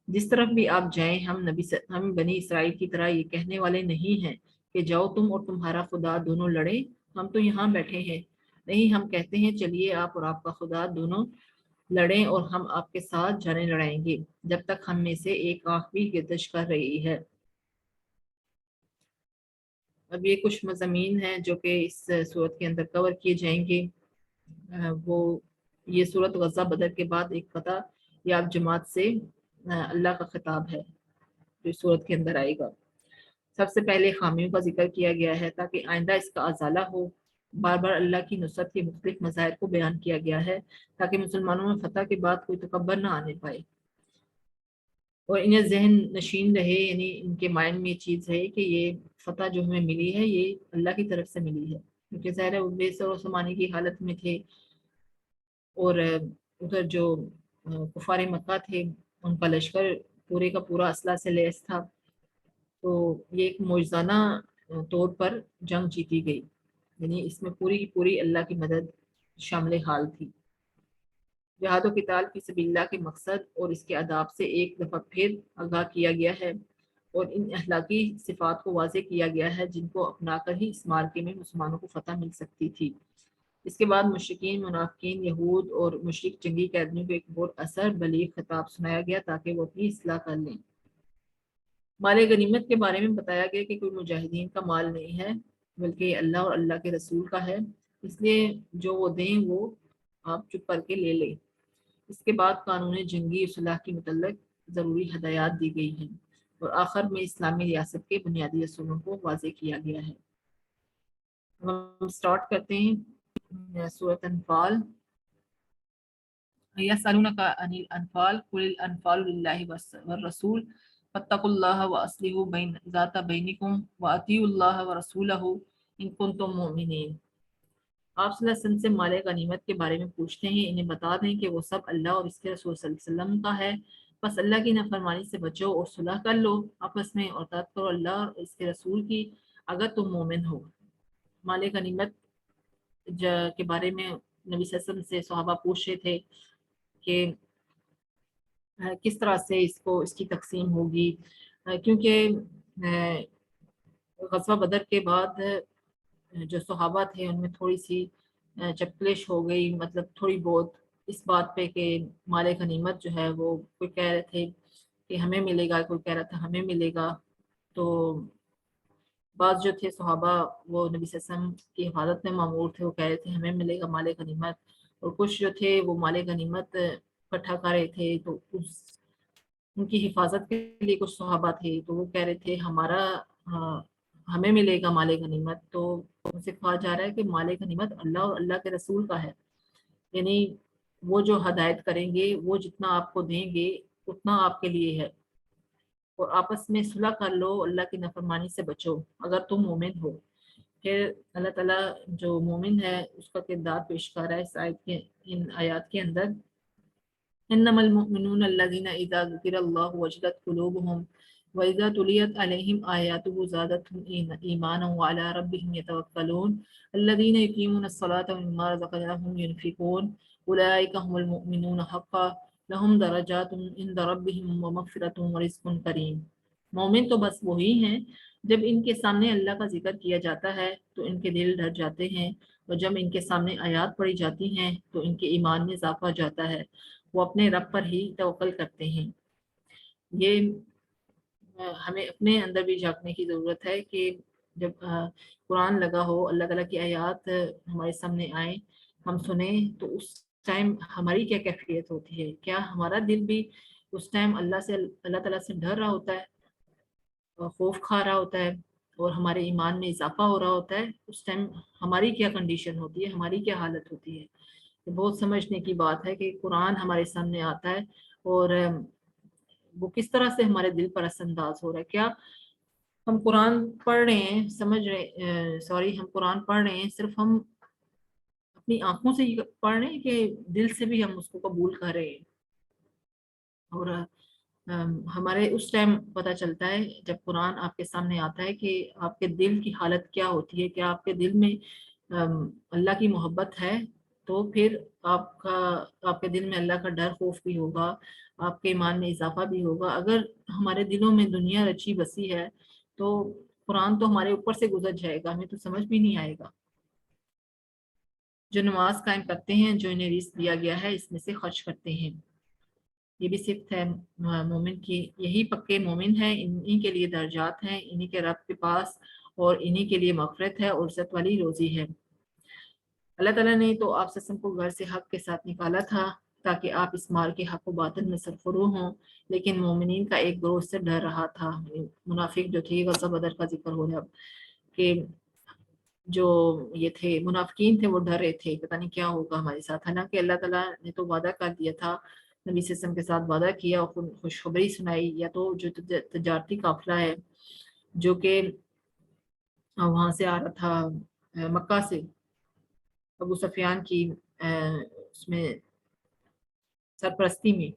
S3: جس طرف بھی آپ جائیں ہم بنی اسرائیل کی طرح یہ کہنے والے نہیں ہیں کہ جاؤ تم اور تمہارا خدا دونوں لڑیں، ہم تو یہاں بیٹھے ہیں. نہیں، ہم کہتے ہیں چلیے آپ اور آپ کا خدا دونوں لڑیں اور ہم آپ کے ساتھ جانیں لڑائیں گے جب تک ہم میں سے ایک آنکھ بھی گردش کر رہی ہے۔ اب یہ کچھ مضامین ہیں جو کہ اس صورت کے اندر کور کیے جائیں گے۔ وہ یہ صورت غزہ بدر کے بعد ایک فتح یاب جماعت سے اللہ کا خطاب ہے جو اس صورت کے اندر آئے گا۔ سب سے پہلے خامیوں کا ذکر کیا گیا ہے تاکہ آئندہ اس کا ازالہ ہو۔ بار بار اللہ کی نصرت کے مختلف مظاہر کو بیان کیا گیا ہے تاکہ مسلمانوں میں فتح کے بعد کوئی تکبر نہ آنے پائے اور انہیں ذہن نشین رہے، یعنی ان کے مائنڈ میں یہ چیز ہے کہ یہ فتح جو ہمیں ملی ہے یہ اللہ کی طرف سے ملی ہے، کیونکہ ظاہر ہے وہ بے سر و سامانی کی حالت میں تھے اور ادھر جو کفار مکہ تھے ان کا لشکر پورے کا پورا اسلحہ سے لیس تھا، تو یہ ایک معجزانہ طور پر جنگ جیتی گئی، یعنی اس میں پوری کی پوری اللہ کی مدد شامل حال تھی۔ جہاد و قتال فی سبیل اللہ کے مقصد اور اس کے آداب سے ایک دفعہ پھر آگاہ کیا گیا ہے اور ان اخلاقی صفات کو واضح کیا گیا ہے جن کو اپنا کر ہی اس معرکے میں مسلمانوں کو فتح مل سکتی تھی۔ اس کے بعد مشرکین، منافقین، یہود اور مشرک جنگی قیدیوں کو ایک بہت اثر بلیغ خطاب سنایا گیا تاکہ وہ اپنی اصلاح کر لیں۔ مال غنیمت کے بارے میں بتایا گیا کہ کوئی مجاہدین کا مال نہیں ہے بلکہ یہ اللہ اور اللہ کے رسول کا ہے، اس لیے جو وہ دیں وہ آپ چپ کر کے لے لیں۔ اس کے بعد قانون جنگی اصلاح کے متعلق ضروری ہدایات دی گئی ہیں اور آخر میں اسلامی ریاست کے بنیادی اصولوں کو واضح کیا گیا ہے۔ ہم سٹارٹ کرتے ہیں سورۃ انفال۔ یسألونک عن الانفال قل الانفال للہ والرسول فاتقوا اللہ واصلحوا ذات بینکم واطیعوا اللہ ورسولہ ان کنتم مؤمنین۔ آپ صلی اللہ علیہ وسلم سے مال غنیمت کے بارے میں پوچھتے ہیں، انہیں بتا دیں کہ وہ سب اللہ اور اس کے رسول صلی اللہ علیہ وسلم کا ہے، بس اللہ کی نافرمانی سے بچو اور صلح کر لو آپس میں اور اطاعت کرو اللہ اور اس کے رسول کی اگر تم مومن ہو۔ مال غنیمت کے بارے میں نبی صلی اللہ علیہ وسلم سے صحابہ پوچھ رہے تھے کہ کس طرح سے اس کی تقسیم ہوگی، کیونکہ غزوہ بدر کے بعد جو صحابہ تھے ان میں تھوڑی سی چپکلش ہو گئی، مطلب تھوڑی بہت اس بات پہ کہ مال غنیمت جو ہے وہ کوئی کہہ رہے تھے کہ ہمیں ملے گا، کوئی کہہ رہا تھا ہمیں ملے گا، تو بعض جو تھے صحابہ وہ نبی صلی اللہ علیہ وسلم کی حفاظت میں مامور تھے، وہ کہہ رہے تھے ہمیں ملے گا مال غنیمت، اور کچھ جو تھے وہ مال غنیمت اکٹھا کر رہے تھے، تو ان کی حفاظت کے لیے کچھ صحابہ تھے تو وہ کہہ رہے تھے ہمیں ملے گا مال غنیمت، تو ان سے کہا جا رہا ہے کہ مال غنیمت اللہ اور اللہ کے رسول کا ہے، یعنی وہ جو ہدایت کریں گے وہ جتنا آپ کو دیں گے اتنا آپ کے لیے ہے، اور آپس میں صلح کر لو، اللہ کی نافرمانی سے بچو اگر تم مومن ہو۔ پھر اللہ تعالیٰ جو مومن ہے اس کا کردار پیش کر رہا ہے اس آیت کے ان آیات کے اندر۔ انما المؤمنون الذين اذا ذكر الله وجلت قلوبهم واذا تليت عليهم آياته زادتهم ايمانا وعلى ربهم يتوكلون الذين يقيمون الصلاة ومما رزقناهم ينفقون اولئك هم المؤمنون حقا لهم درجات عند ربهم ومغفرة ورزق کریم۔ مومن تو بس وہی ہیں جب ان کے سامنے اللہ کا ذکر کیا جاتا ہے تو ان کے دل ڈر جاتے ہیں، اور جب ان کے سامنے آیات پڑھی جاتی ہیں تو ان کے ایمان میں اضافہ ہو جاتا ہے، وہ اپنے رب پر ہی توکل کرتے ہیں۔ یہ ہمیں اپنے اندر بھی جھانکنے کی ضرورت ہے کہ جب قرآن لگا ہو، اللہ تعالیٰ کی آیات ہمارے سامنے آئیں، ہم سنیں، تو اس ٹائم ہماری کیا کیفیت ہوتی ہے؟ کیا ہمارا دل بھی اس ٹائم اللہ تعالیٰ سے ڈر رہا ہوتا ہے، خوف کھا رہا ہوتا ہے، اور ہمارے ایمان میں اضافہ ہو رہا ہوتا ہے؟ اس ٹائم ہماری کیا کنڈیشن ہوتی ہے، ہماری کیا حالت ہوتی ہے؟ بہت سمجھنے کی بات ہے کہ قرآن ہمارے سامنے آتا ہے اور وہ کس طرح سے ہمارے دل پر اثر انداز ہو رہا ہے۔ کیا ہم قرآن پڑھ رہے ہیں، ہم قرآن پڑھ رہے ہیں صرف ہم اپنی آنکھوں سے ہی پڑھ رہے ہیں کہ دل سے بھی ہم اس کو قبول کر رہے ہیں؟ اور ہمارے اس ٹائم پتہ چلتا ہے جب قرآن آپ کے سامنے آتا ہے کہ آپ کے دل کی حالت کیا ہوتی ہے، کیا آپ کے دل میں اللہ کی محبت ہے، تو پھر آپ کے دل میں اللہ کا ڈر خوف بھی ہوگا، آپ کے ایمان میں اضافہ بھی ہوگا۔ اگر ہمارے دلوں میں دنیا رچی بسی ہے تو قرآن تو ہمارے اوپر سے گزر جائے گا، ہمیں تو سمجھ بھی نہیں آئے گا۔ جو نماز قائم کرتے ہیں جو انہیں رزق دیا گیا ہے اس میں سے خرچ کرتے ہیں۔ یہ بھی صفت ہے مومن کی، یہی پکے مومن ہیں، انہی کے لیے درجات ہیں، انہی کے رب کے پاس، اور انہی کے لیے مغفرت ہے اور عزت والی روزی ہے۔ اللہ تعالیٰ نے تو آپ وسلم کو گھر سے حق کے ساتھ نکالا تھا تاکہ آپ اس مال کے حق و باطل میں سرفرو ہوں، لیکن مومنین کا ایک گروہ سے ڈر رہا تھا۔ منافق جو تھی، غزوہ بدر کا ذکر ہو رہا کہ جو یہ تھے منافقین تھے وہ ڈر رہے تھے پتہ نہیں کیا ہوگا ہمارے ساتھ، حالانکہ اللہ تعالیٰ نے تو وعدہ کر دیا تھا، نبی صلی اللہ علیہ وسلم کے ساتھ وعدہ کیا اور خوشخبری سنائی۔ یا تو جو تجارتی قافلہ ہے جو کہ وہاں سے آ رہا تھا مکہ سے، ابو سفیان کی اس میں سرپرستی میں،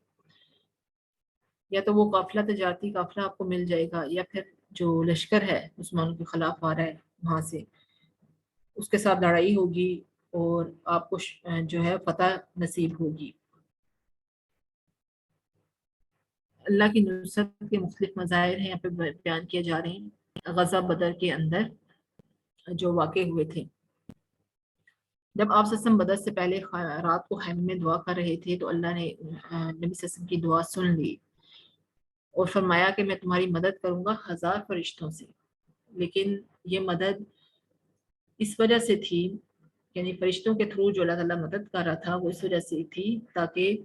S3: یا تو وہ قافلہ تجارتی قافلہ آپ کو مل جائے گا، یا پھر جو لشکر ہے مسلمانوں کے خلاف آ رہا ہے وہاں سے، اس کے ساتھ لڑائی ہوگی اور آپ کو جو ہے فتح نصیب ہوگی۔ اللہ کی نصرت کے مختلف مظاہر ہیں یہاں پہ بیان کیے جا رہے ہیں غزوہ بدر کے اندر جو واقع ہوئے تھے۔ جب آپ صلی اللہ علیہ وسلم بدر سے پہلے رات کو خیمے میں دعا کر رہے تھے تو اللہ نے نبی صلی اللہ علیہ وسلم کی دعا سن لی اور فرمایا کہ میں تمہاری مدد کروں گا 1000 فرشتوں سے، لیکن یہ مدد اس وجہ سے تھی، یعنی فرشتوں کے تھرو جو اللہ تعالیٰ مدد کر رہا تھا وہ اس وجہ سے تھی تاکہ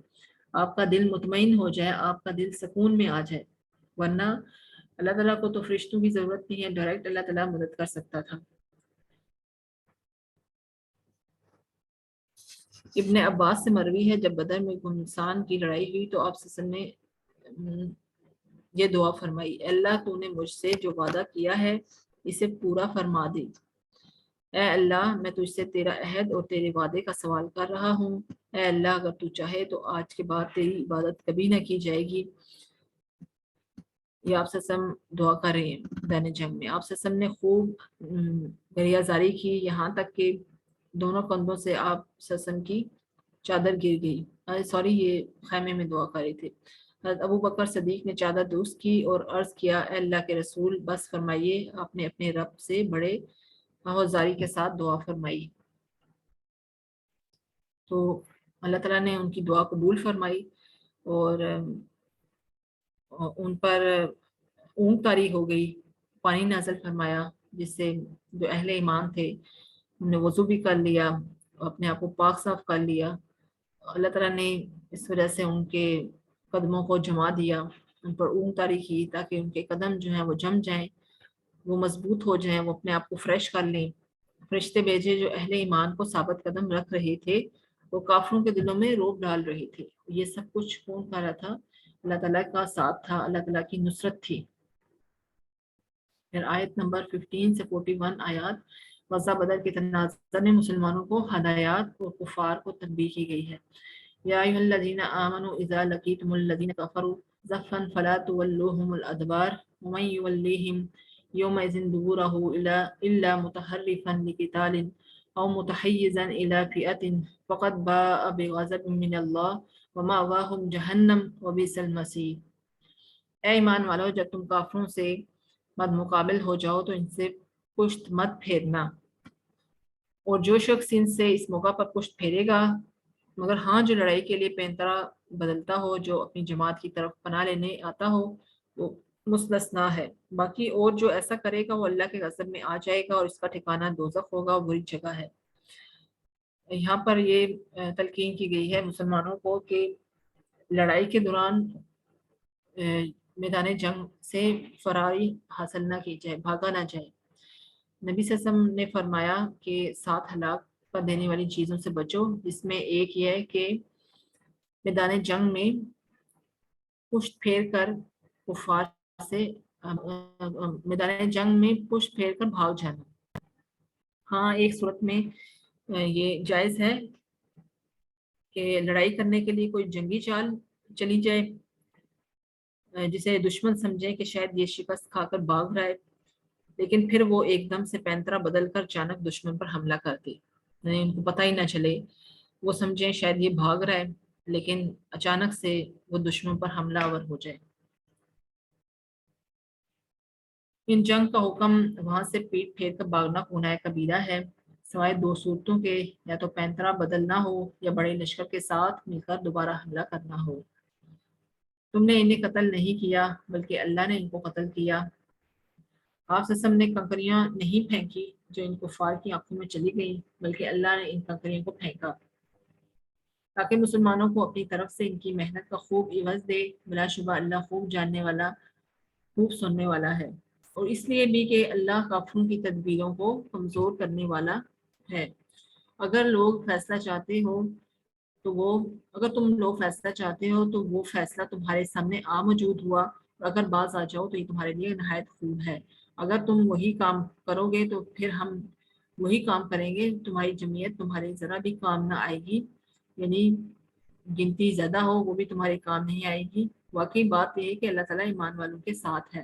S3: آپ کا دل مطمئن ہو جائے، آپ کا دل سکون میں آ جائے، ورنہ اللہ تعالیٰ کو تو فرشتوں کی ضرورت نہیں ہے، ڈائریکٹ اللہ تعالیٰ مدد کر سکتا تھا۔ ابن عباس سے مروی ہے جب بدر میں گھمسان کی لڑائی ہوئی تو آپ صلی اللہ علیہ وسلم نے یہ دعا فرمائی، اے اللہ تو نے مجھ سے جو وعدہ کیا ہے اسے پورا فرما دے، اے اللہ میں تجھ سے تیرا عہد اور تیرے وعدے کا سوال کر رہا ہوں، اے اللہ اگر تو چاہے تو آج کے بعد تیری عبادت کبھی نہ کی جائے گی۔ یہ آپ صلی اللہ علیہ وسلم دعا کر رہے ہیں میدان جنگ میں۔ آپ صلی اللہ علیہ وسلم نے خوب گریہ زاری کی، یہاں تک کہ دونوں کندھوں سے آپ صلی اللہ علیہ وسلم کی چادر گر گئی، سوری یہ خیمے میں دعا کر رہے تھے۔ حضرت ابو بکر صدیق نے چادر درست کی اور عرض کیا، اے اللہ کے رسول بس فرمائیے، آپ نے اپنے رب سے بڑے زاری کے ساتھ دعا فرمائی، تو اللہ تعالیٰ نے ان کی دعا قبول فرمائی اور ان پر اونگ طاری ہو گئی، پانی نازل فرمایا، جس سے جو اہل ایمان تھے انہوں نے وضو بھی کر لیا، اپنے آپ کو پاک صاف کر لیا۔ اللہ تعالیٰ نے اس وجہ سے ان کے قدموں کو جما دیا، ان پر اونگ طاری کی تاکہ ان کے قدم جو ہیں وہ جم جائیں، وہ مضبوط ہو جائیں، وہ اپنے آپ کو فریش کر لیں۔ فرشتے بھیجے جو اہل ایمان کو ثابت قدم رکھ رہے تھے، وہ کافروں کے دلوں میں روب ڈال رہے تھے۔ یہ سب کچھ کون کر رہا تھا؟ اللہ تعالیٰ کا ساتھ تھا، اللہ تعالیٰ کی نصرت تھی۔ پھر آیت نمبر 15 سے 41 آیات غزوہ بدر کے تناظر میں مسلمانوں کو ہدایات اور کفار کو تنبیہ کی گئی ہے۔ یا ایھا الذین آمنوا اذا لقیتم الذین کفروا زحفا فلا تولوهم الادبار ومن یولیہم یومئذ دبرہ الا متحرفا لقتال او متحیزا الى فئة فقد باء بغضب من اللہ ومأواہم جہنم وبئس المصیر۔ اے ایمان والو، جب تم کافروں سے مد مقابل ہو جاؤ تو ان سے پشت مت پھیرنا، اور جو شخص ان سے اس موقع پر پشت پھیرے گا، مگر ہاں جو لڑائی کے لیے پینطرہ بدلتا ہو، جو اپنی جماعت کی طرف پناہ لینے آتا ہو، وہ مستثنا ہے، باقی اور جو ایسا کرے گا وہ اللہ کے غضب میں آ جائے گا اور اس کا ٹھکانہ دوزخ ہوگا، وہ بری جگہ ہے۔ یہاں پر یہ تلقین کی گئی ہے مسلمانوں کو کہ لڑائی کے دوران میدان جنگ سے فراری حاصل نہ کی جائے، بھاگا نہ جائے۔ نبی صلی اللہ علیہ وسلم نے فرمایا کہ 7 ہلاک کر دینے والی چیزوں سے بچو، جس میں ایک یہ ہے کہ میدان جنگ میں پشت پھیر کر کفار سے میدان جنگ میں پشت پھیر کر بھاگ جانا۔ ہاں ایک صورت میں یہ جائز ہے کہ لڑائی کرنے کے لیے کوئی جنگی چال چلی جائے جسے دشمن سمجھے کہ شاید یہ شکست کھا کر بھاگ رہا ہے، لیکن پھر وہ ایک دم سے پینطرہ بدل کر اچانک دشمن پر حملہ کر دے، یعنی ان کو پتہ ہی نہ چلے، وہ سمجھیں شاید یہ بھاگ رہا ہے لیکن اچانک سے وہ دشمن پر حملہ آور ہو جائے۔ ان جنگ کا حکم وہاں سے پیٹ پھیر کر بھاگنا گناہ کبیرہ ہے، سوائے 2 صورتوں کے، یا تو پینترا بدلنا ہو یا بڑے لشکر کے ساتھ مل کر دوبارہ حملہ کرنا ہو۔ تم نے انہیں قتل نہیں کیا بلکہ اللہ نے ان کو قتل کیا۔ آپ سسم نے کنکریاں نہیں پھینکی جو ان کفار کی آنکھوں میں چلی گئیں، بلکہ اللہ نے ان کنکریوں کو پھینکا تاکہ مسلمانوں کو اپنی طرف سے ان کی محنت کا خوب عوض دے۔ بلا شبہ اللہ خوب جاننے والا، خوب سننے والا ہے۔ اور اس لیے بھی کہ اللہ کافروں کی تدبیروں کو کمزور کرنے والا ہے۔ اگر لوگ فیصلہ چاہتے ہو تو وہ اگر تم لوگ فیصلہ چاہتے ہو تو وہ فیصلہ تمہارے سامنے موجود ہوا، اور اگر باز آ جاؤ تو یہ تمہارے لیے نہایت خوب ہے۔ اگر تم وہی کام کرو گے تو پھر ہم وہی کام کریں گے، تمہاری جمعیت تمہارے ذرا بھی کام نہ آئے گی، یعنی گنتی زیادہ ہو وہ بھی تمہارے کام نہیں آئے گی۔ واقعی بات یہ ہے کہ اللہ تعالیٰ ایمان والوں کے ساتھ ہے۔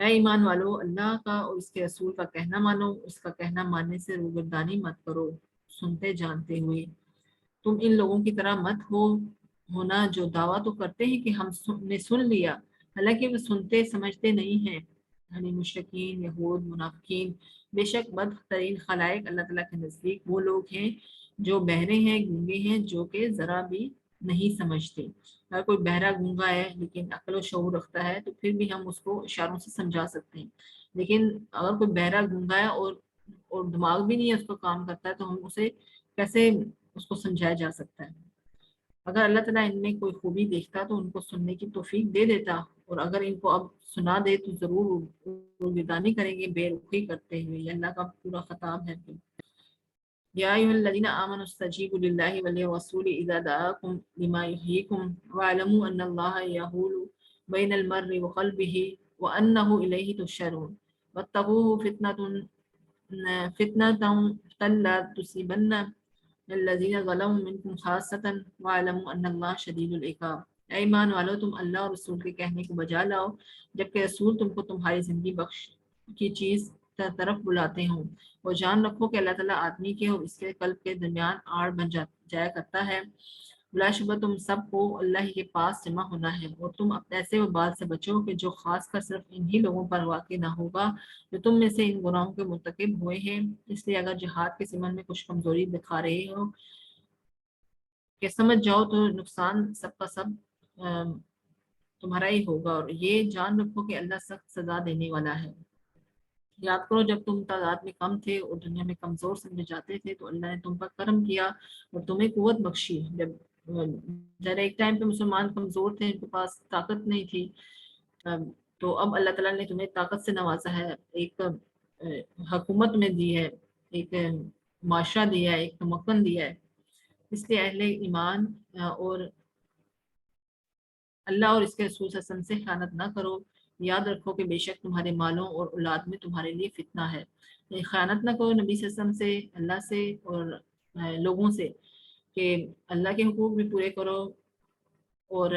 S3: اے ایمان والو، اللہ کا اور اس کے رسول کا کہنا مانو، اس کا کہنا ماننے سے روگردانی مت کرو سنتے جانتے ہوئے۔ تم ان لوگوں کی طرح مت ہونا جو دعویٰ تو کرتے ہیں کہ ہم نے سن لیا، حالانکہ وہ سنتے سمجھتے نہیں ہیں، یعنی مشرکین، یہود، منافقین۔ بے شک بدترین خلائق اللہ تعالیٰ کے نزدیک وہ لوگ ہیں جو بہرے ہیں، گونگے ہیں، جو کہ ذرا بھی نہیں سمجھتے۔ اگر کوئی بہرا گونگا ہے لیکن عقل و شعور رکھتا ہے تو پھر بھی ہم اس کو اشاروں سے سمجھا سکتے ہیں، لیکن اگر کوئی بہرا گونگا ہے اور دماغ بھی نہیں ہے، اس کو کام کرتا ہے، تو ہم اسے کیسے اس کو سمجھایا جا سکتا ہے؟ اگر اللہ تعالیٰ ان میں کوئی خوبی دیکھتا تو ان کو سننے کی توفیق دے دیتا، اور اگر ان کو اب سنا دے تو ضرور روگردانی کریں گے بے رخی کرتے ہوئے۔ یہ اللہ کا پورا خطاب ہے۔ یا ایھا الذین آمنوا استجیبوا للہ وللرسول اذا دعاکم لما یحییکم واعلموا ان اللہ یحول بین المرء وقلبہ وانہ الیہ تحشرون واتقوہ فتنة لا تصیبن الذین ظلموا منکم خاصۃ واعلموا ان اللہ شدید العقاب۔ اے ایمان والو، تم اللہ اور رسول کے کہنے کو بجا لاؤ جبکہ رسول تم کو تمہاری زندگی بخش کی چیز طرف بلاتے ہوں، اور جان رکھو کہ اللہ تعالیٰ آدمی کے اور اس کے قلب کے درمیان آڑ بن جایا کرتا ہے۔ بلا شبہ تم سب کو اللہ ہی کے پاس جمع ہونا ہے، اور تم ایسے وبال سے بچو کہ جو خاص کر صرف انہی لوگوں پر واقع نہ ہوگا جو تم میں سے ان گناہوں کے مرتکب ہوئے ہیں۔ اس لیے اگر جہاد کے ضمن میں کچھ کمزوری دکھا رہے ہو کہ سمجھ جاؤ تو نقصان سب کا سب تمہارا ہی ہوگا، اور یہ جان رکھو کہ اللہ سخت سزا دینے والا ہے۔ یاد کرو جب تم تعداد میں کم تھے اور دنیا میں کمزور سمجھے جاتے تھے تو اللہ نے تم پر کرم کیا اور تمہیں قوت بخشی۔ جب ذرا ایک ٹائم پہ مسلمان کمزور تھے، ان کے پاس طاقت نہیں تھی، تو اب اللہ تعالیٰ نے تمہیں طاقت سے نوازا ہے، ایک حکومت میں دی ہے، ایک معاشرہ دیا ہے، ایک تمکن دیا ہے۔ اس لیے اہل ایمان اور اللہ اور اس کے رسول صلی اللہ علیہ وسلم سے خیانت نہ کرو۔ یاد رکھو کہ بے شک تمہارے مالوں اور اولاد میں تمہارے لیے فتنہ ہے۔ خیانت نہ کرو نبی صلی اللہ علیہ وسلم سے، اللہ سے اور لوگوں سے، کہ اللہ کے حقوق بھی پورے کرو اور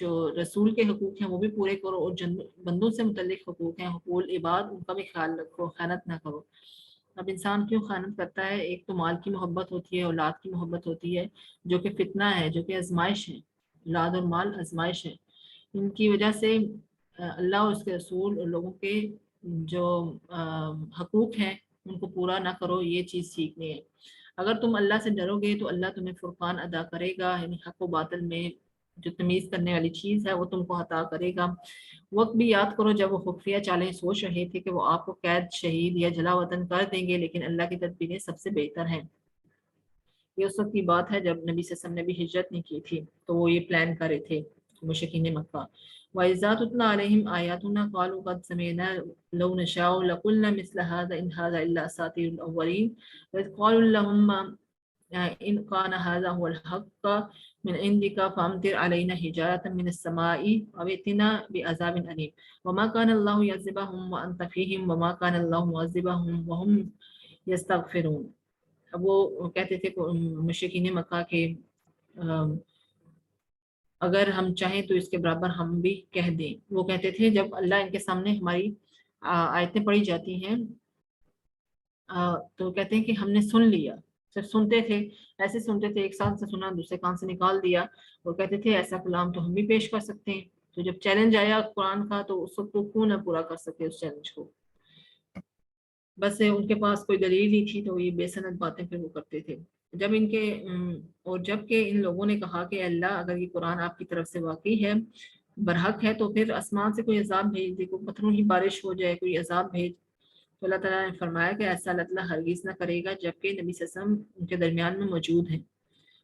S3: جو رسول کے حقوق ہیں وہ بھی پورے کرو، اور جن بندوں سے متعلق حقوق ہیں، حقوق العباد، ان کا بھی خیال رکھو، خیانت نہ کرو۔ اب انسان کیوں خیانت کرتا ہے؟ ایک تو مال کی محبت ہوتی ہے، اولاد کی محبت ہوتی ہے، جو کہ فتنہ ہے، جو کہ آزمائش ہے۔ اولاد اور مال آزمائش ہے، ان کی وجہ سے اللہ اور اس کے رسول اور لوگوں کے جو حقوق ہیں ان کو پورا نہ کرو، یہ چیز سیکھنی ہے۔ اگر تم اللہ سے ڈرو گے تو اللہ تمہیں فرقان ادا کرے گا، یعنی حق و باطل میں جو تمیز کرنے والی چیز ہے وہ تم کو عطا کرے گا۔ وقت بھی یاد کرو جب وہ خفیہ چالیں سوچ رہے تھے کہ وہ آپ کو قید، شہید یا جلا وطن کر دیں گے، لیکن اللہ کی تدبیریں سب سے بہتر ہیں۔ یہ اس وقت کی بات ہے جب نبی صلی اللہ علیہ وسلم نے بھی ہجرت نہیں کی تھی، تو وہ یہ پلان کر رہے تھے مشرکین مکہ۔ وَإِذَا تُتْلَىٰ عَلَيْهِمْ آيَاتُنَا قَالُوا قَدْ سَمِعْنَا لَوْ نَشَاءُ لَقُلْنَا مِثْلَ هَٰذَا إِنْ هَٰذَا إِلَّا أَسَاطِيرُ الْأَوَّلِينَ وَإِذْ قَالُوا اللَّهُمَّ إِنْ كَانَ هَٰذَا هُوَ الْحَقُّ مِنْ عِندِكَ فَأَمْطِرْ عَلَيْنَا حِجَارَةً مِنَ السَّمَاءِ أَوْ ائْتِنَا بِعَذَابٍ أَلِيمٍ وَمَا كَانَ اللَّهُ يُعَذِّبُهُمْ وَأَنْتَ فِيهِمْ وَمَا كَانَ اللَّهُ مُعَذِّبَهُمْ وَهُمْ يَسْتَغْفِرُونَ۔ اب وہ کہتے تھے مشرکین مکہ کے اگر ہم چاہیں تو اس کے برابر ہم بھی کہہ دیں۔ وہ کہتے تھے جب اللہ ان کے سامنے ہماری آیتیں پڑھی جاتی ہیں تو کہتے ہیں کہ ہم نے سن لیا، صرف سنتے تھے، ایسے سنتے تھے، ایک کان سے سنا دوسرے کان سے نکال دیا، اور کہتے تھے ایسا کلام تو ہم بھی پیش کر سکتے ہیں۔ تو جب چیلنج آیا قرآن کا تو اس وقت تو کیوں نہ پورا کر سکے اس چیلنج کو۔ بس ان کے پاس کوئی دلیل نہیں تھی تو یہ بے سند باتیں پھر وہ کرتے تھے. جب کہ ان لوگوں نے کہا کہ اللہ اگر یہ قرآن آپ کی طرف سے واقعی ہے، برحق ہے، تو پھر آسمان سے کوئی عذاب بھیج دے، کوئی پتھروں کی بارش ہو جائے، کوئی عذاب بھیج. تو اللہ تعالیٰ نے فرمایا کہ ایسا اللہ تعالیٰ ہرگز نہ کرے گا جبکہ نبی صلی اللہ علیہ وسلم ان کے درمیان میں موجود ہیں.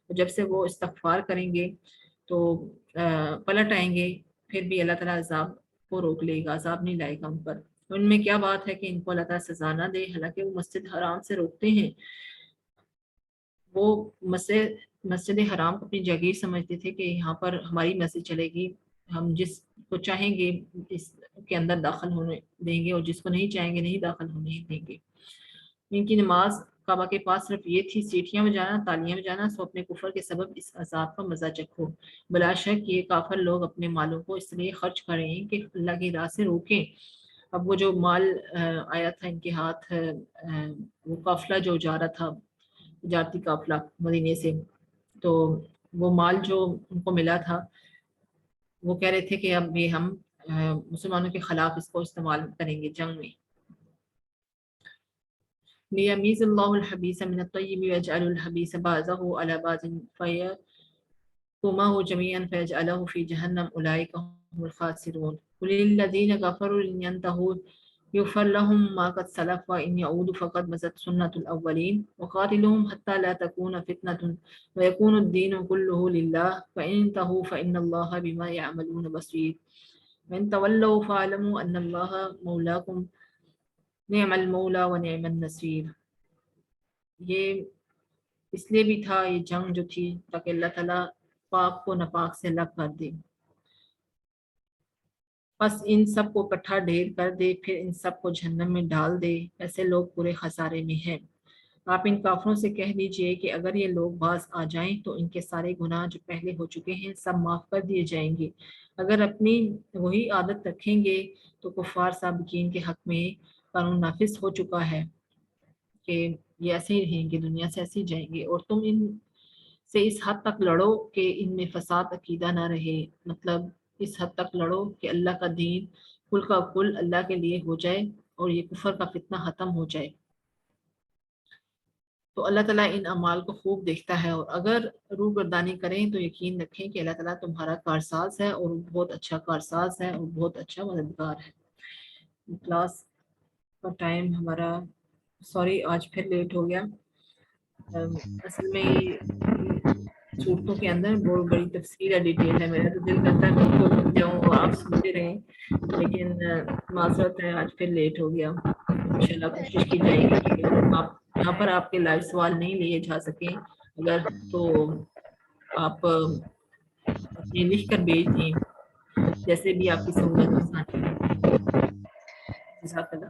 S3: جب سے وہ استغفار کریں گے تو پلٹ آئیں گے، پھر بھی اللہ تعالیٰ عذاب کو روک لے گا، عذاب نہیں لائے گا ان پر. ان میں کیا بات ہے کہ ان کو اللہ تعالیٰ سزا نہ دے، حالانکہ وہ مسجد حرام سے روکتے ہیں. وہ مسجد حرام کو اپنی جاگیر سمجھتے تھے کہ یہاں پر ہماری مسجد چلے گی، ہم جس کو چاہیں گے اس کے اندر داخل ہونے دیں گے اور جس کو نہیں چاہیں گے نہیں داخل ہونے دیں گے. ان کی نماز کعبہ کے پاس صرف یہ تھی، سیٹیاں بجانا، تالیاں بجانا، سو اپنے کفر کے سبب اس عذاب کا مزہ چکھو. بلا شک یہ کافر لوگ اپنے مالوں کو اس لیے خرچ کریں کہ اللہ کی راہ سے روکیں. اب وہ جو مال آیا تھا ان کے ہاتھ، وہ قافلہ جو جا رہا تھا، تجارتی قافلہ مدینے سے، تو وہ مال جو ان کو ملا تھا وہ کہہ رہے تھے کہ اب یہ ہم مسلمانوں کے خلاف اس کو استعمال کریں گے جنگ میں. لِيَمِيزَ اللَّهُ الْخَبِيثَ مِنَ الطَّيِّبِ وَيَجْعَلَ الْخَبِيثَ بَعْضَهُ عَلَى بَعْضٍ فَيَرْكُمَهُ جَمِيعًا فَيَجْعَلَهُ فِي جَهَنَّمَ أُولَئِكَ هُمُ الْخَاسِرُونَ. قُلِ لِلَّذِينَ كَفَرُوا إِنْ يَنْتَهُوا يُغْفَرْ لَهُم مَّا قَدْ سَلَفَ وَإِنْ يَعُودُوا فَقَدْ مَضَتْ سُنَّةُ الْأَوَّلِينَ وَقَاتِلُوهُمْ حَتَّى لَا تَكُونَ فِتْنَةٌ وَيَكُونَ الدِّينُ كُلُّهُ لِلَّهِ فَإِنِ انتَهُوا فَإِنَّ اللَّهَ بِمَا يَعْمَلُونَ بَصِيرٌ. وَإِن تَوَلَّوْا فَاعْلَمُوا أَنَّ اللَّهَ مَوْلَاكُمْ نِعْمَ الْمَوْلَى وَنِعْمَ النَّصِيرُ. یہ اس لیے بھی تھا یہ جنگ جو تھی تاکہ اللہ تعالیٰ پاک کو ناپاک سے الگ کر دے، بس ان سب کو اکٹھا ڈھیر کر دے، پھر ان سب کو جہنم میں ڈال دے. ایسے لوگ پورے خسارے میں ہیں. آپ ان کافروں سے کہہ دیجئے کہ اگر یہ لوگ باز آ جائیں تو ان کے سارے گناہ جو پہلے ہو چکے ہیں سب معاف کر دیے جائیں گے. اگر اپنی وہی عادت رکھیں گے تو کفار سابقین کے حق میں قانون نافذ ہو چکا ہے کہ یہ ایسے ہی رہیں گے، دنیا سے ایسے ہی جائیں گے. اور تم ان سے اس حد تک لڑو کہ ان میں فساد عقیدہ نہ رہے، مطلب اس حد تک لڑو کہ اللہ کا دین کل کا کل اللہ کے لیے ہو جائے اور یہ کفر کا فتنہ ختم ہو جائے. تو اللہ تعالیٰ ان اعمال کو خوب دیکھتا ہے، اور اگر روگردانی کریں تو یقین رکھیں کہ اللہ تعالیٰ تمہارا کارساز ہے اور بہت اچھا کارساز ہے اور بہت اچھا مددگار ہے. کلاس کا ٹائم ہمارا سوری آج پھر لیٹ ہو گیا. اصل میں صورتوں کے اندر بہت بڑی تفصیل ہے، ڈیٹیل ہے. میرا تو دل کرتا ہے میں خود رک جاؤں اور آپ سنتے رہیں، لیکن معذرت ہے آج پھر لیٹ ہو گیا. انشاءاللہ کوشش کی جائے گی کہ آپ یہاں پر آپ کے لائیو سوال نہیں لیے جا سکیں، اگر تو آپ اپنے لکھ کر بھیج دیں جیسے بھی آپ کی سہولت آسانی. جزاک اللہ.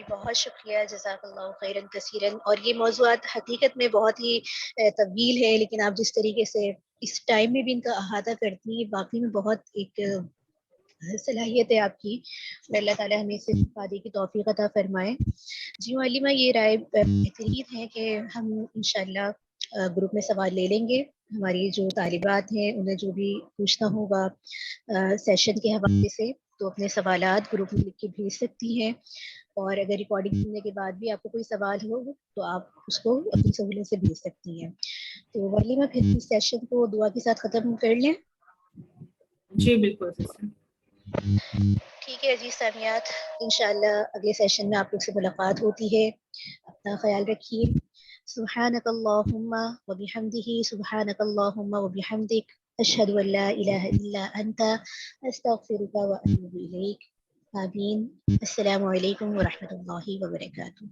S1: بہت شکریہ، جزاک اللہ خیرن کثیرن. اور یہ موضوعات حقیقت میں بہت ہی طویل ہے، لیکن آپ جس طریقے سے اس ٹائم میں بھی ان کا احاطہ کرتی ہیں واقعی میں بہت ایک صلاحیت ہے آپ کی. اللہ تعالیٰ ہمیں اس سے استفادے کی توفیق عطا فرمائے. جی معلمہ، یہ رائے بہترین ہے کہ ہم انشاءاللہ گروپ میں سوال لے لیں گے. ہماری جو طالبات ہیں انہیں جو بھی پوچھنا ہوگا سیشن کے حوالے سے تو اپنے سوالات گروپ میں لکھ کے بھیج سکتی ہیں، اور اگر ریکارڈنگ سننے کے بعد بھی آپ کو کوئی سوال ہو تو آپ اس کو اپنی سہولت سے بھیج سکتی ہیں. تو معلمہ پھر اس سیشن کو دعا کے ساتھ ختم کر لیں.
S3: جی بالکل.
S1: ٹھیک ہے جی سامعات، انشاءاللہ اگلے سیشن میں آپ لوگ سے ملاقات ہوتی ہے. اپنا خیال رکھیے. سبحانک اللہم وبحمدہ، سبحانک اللہم وبحمدک، اشہد ان لا الہ الا انت، استغفرک واتوب الیک. آمین. السلام علیکم ورحمۃ اللہ وبرکاتہ.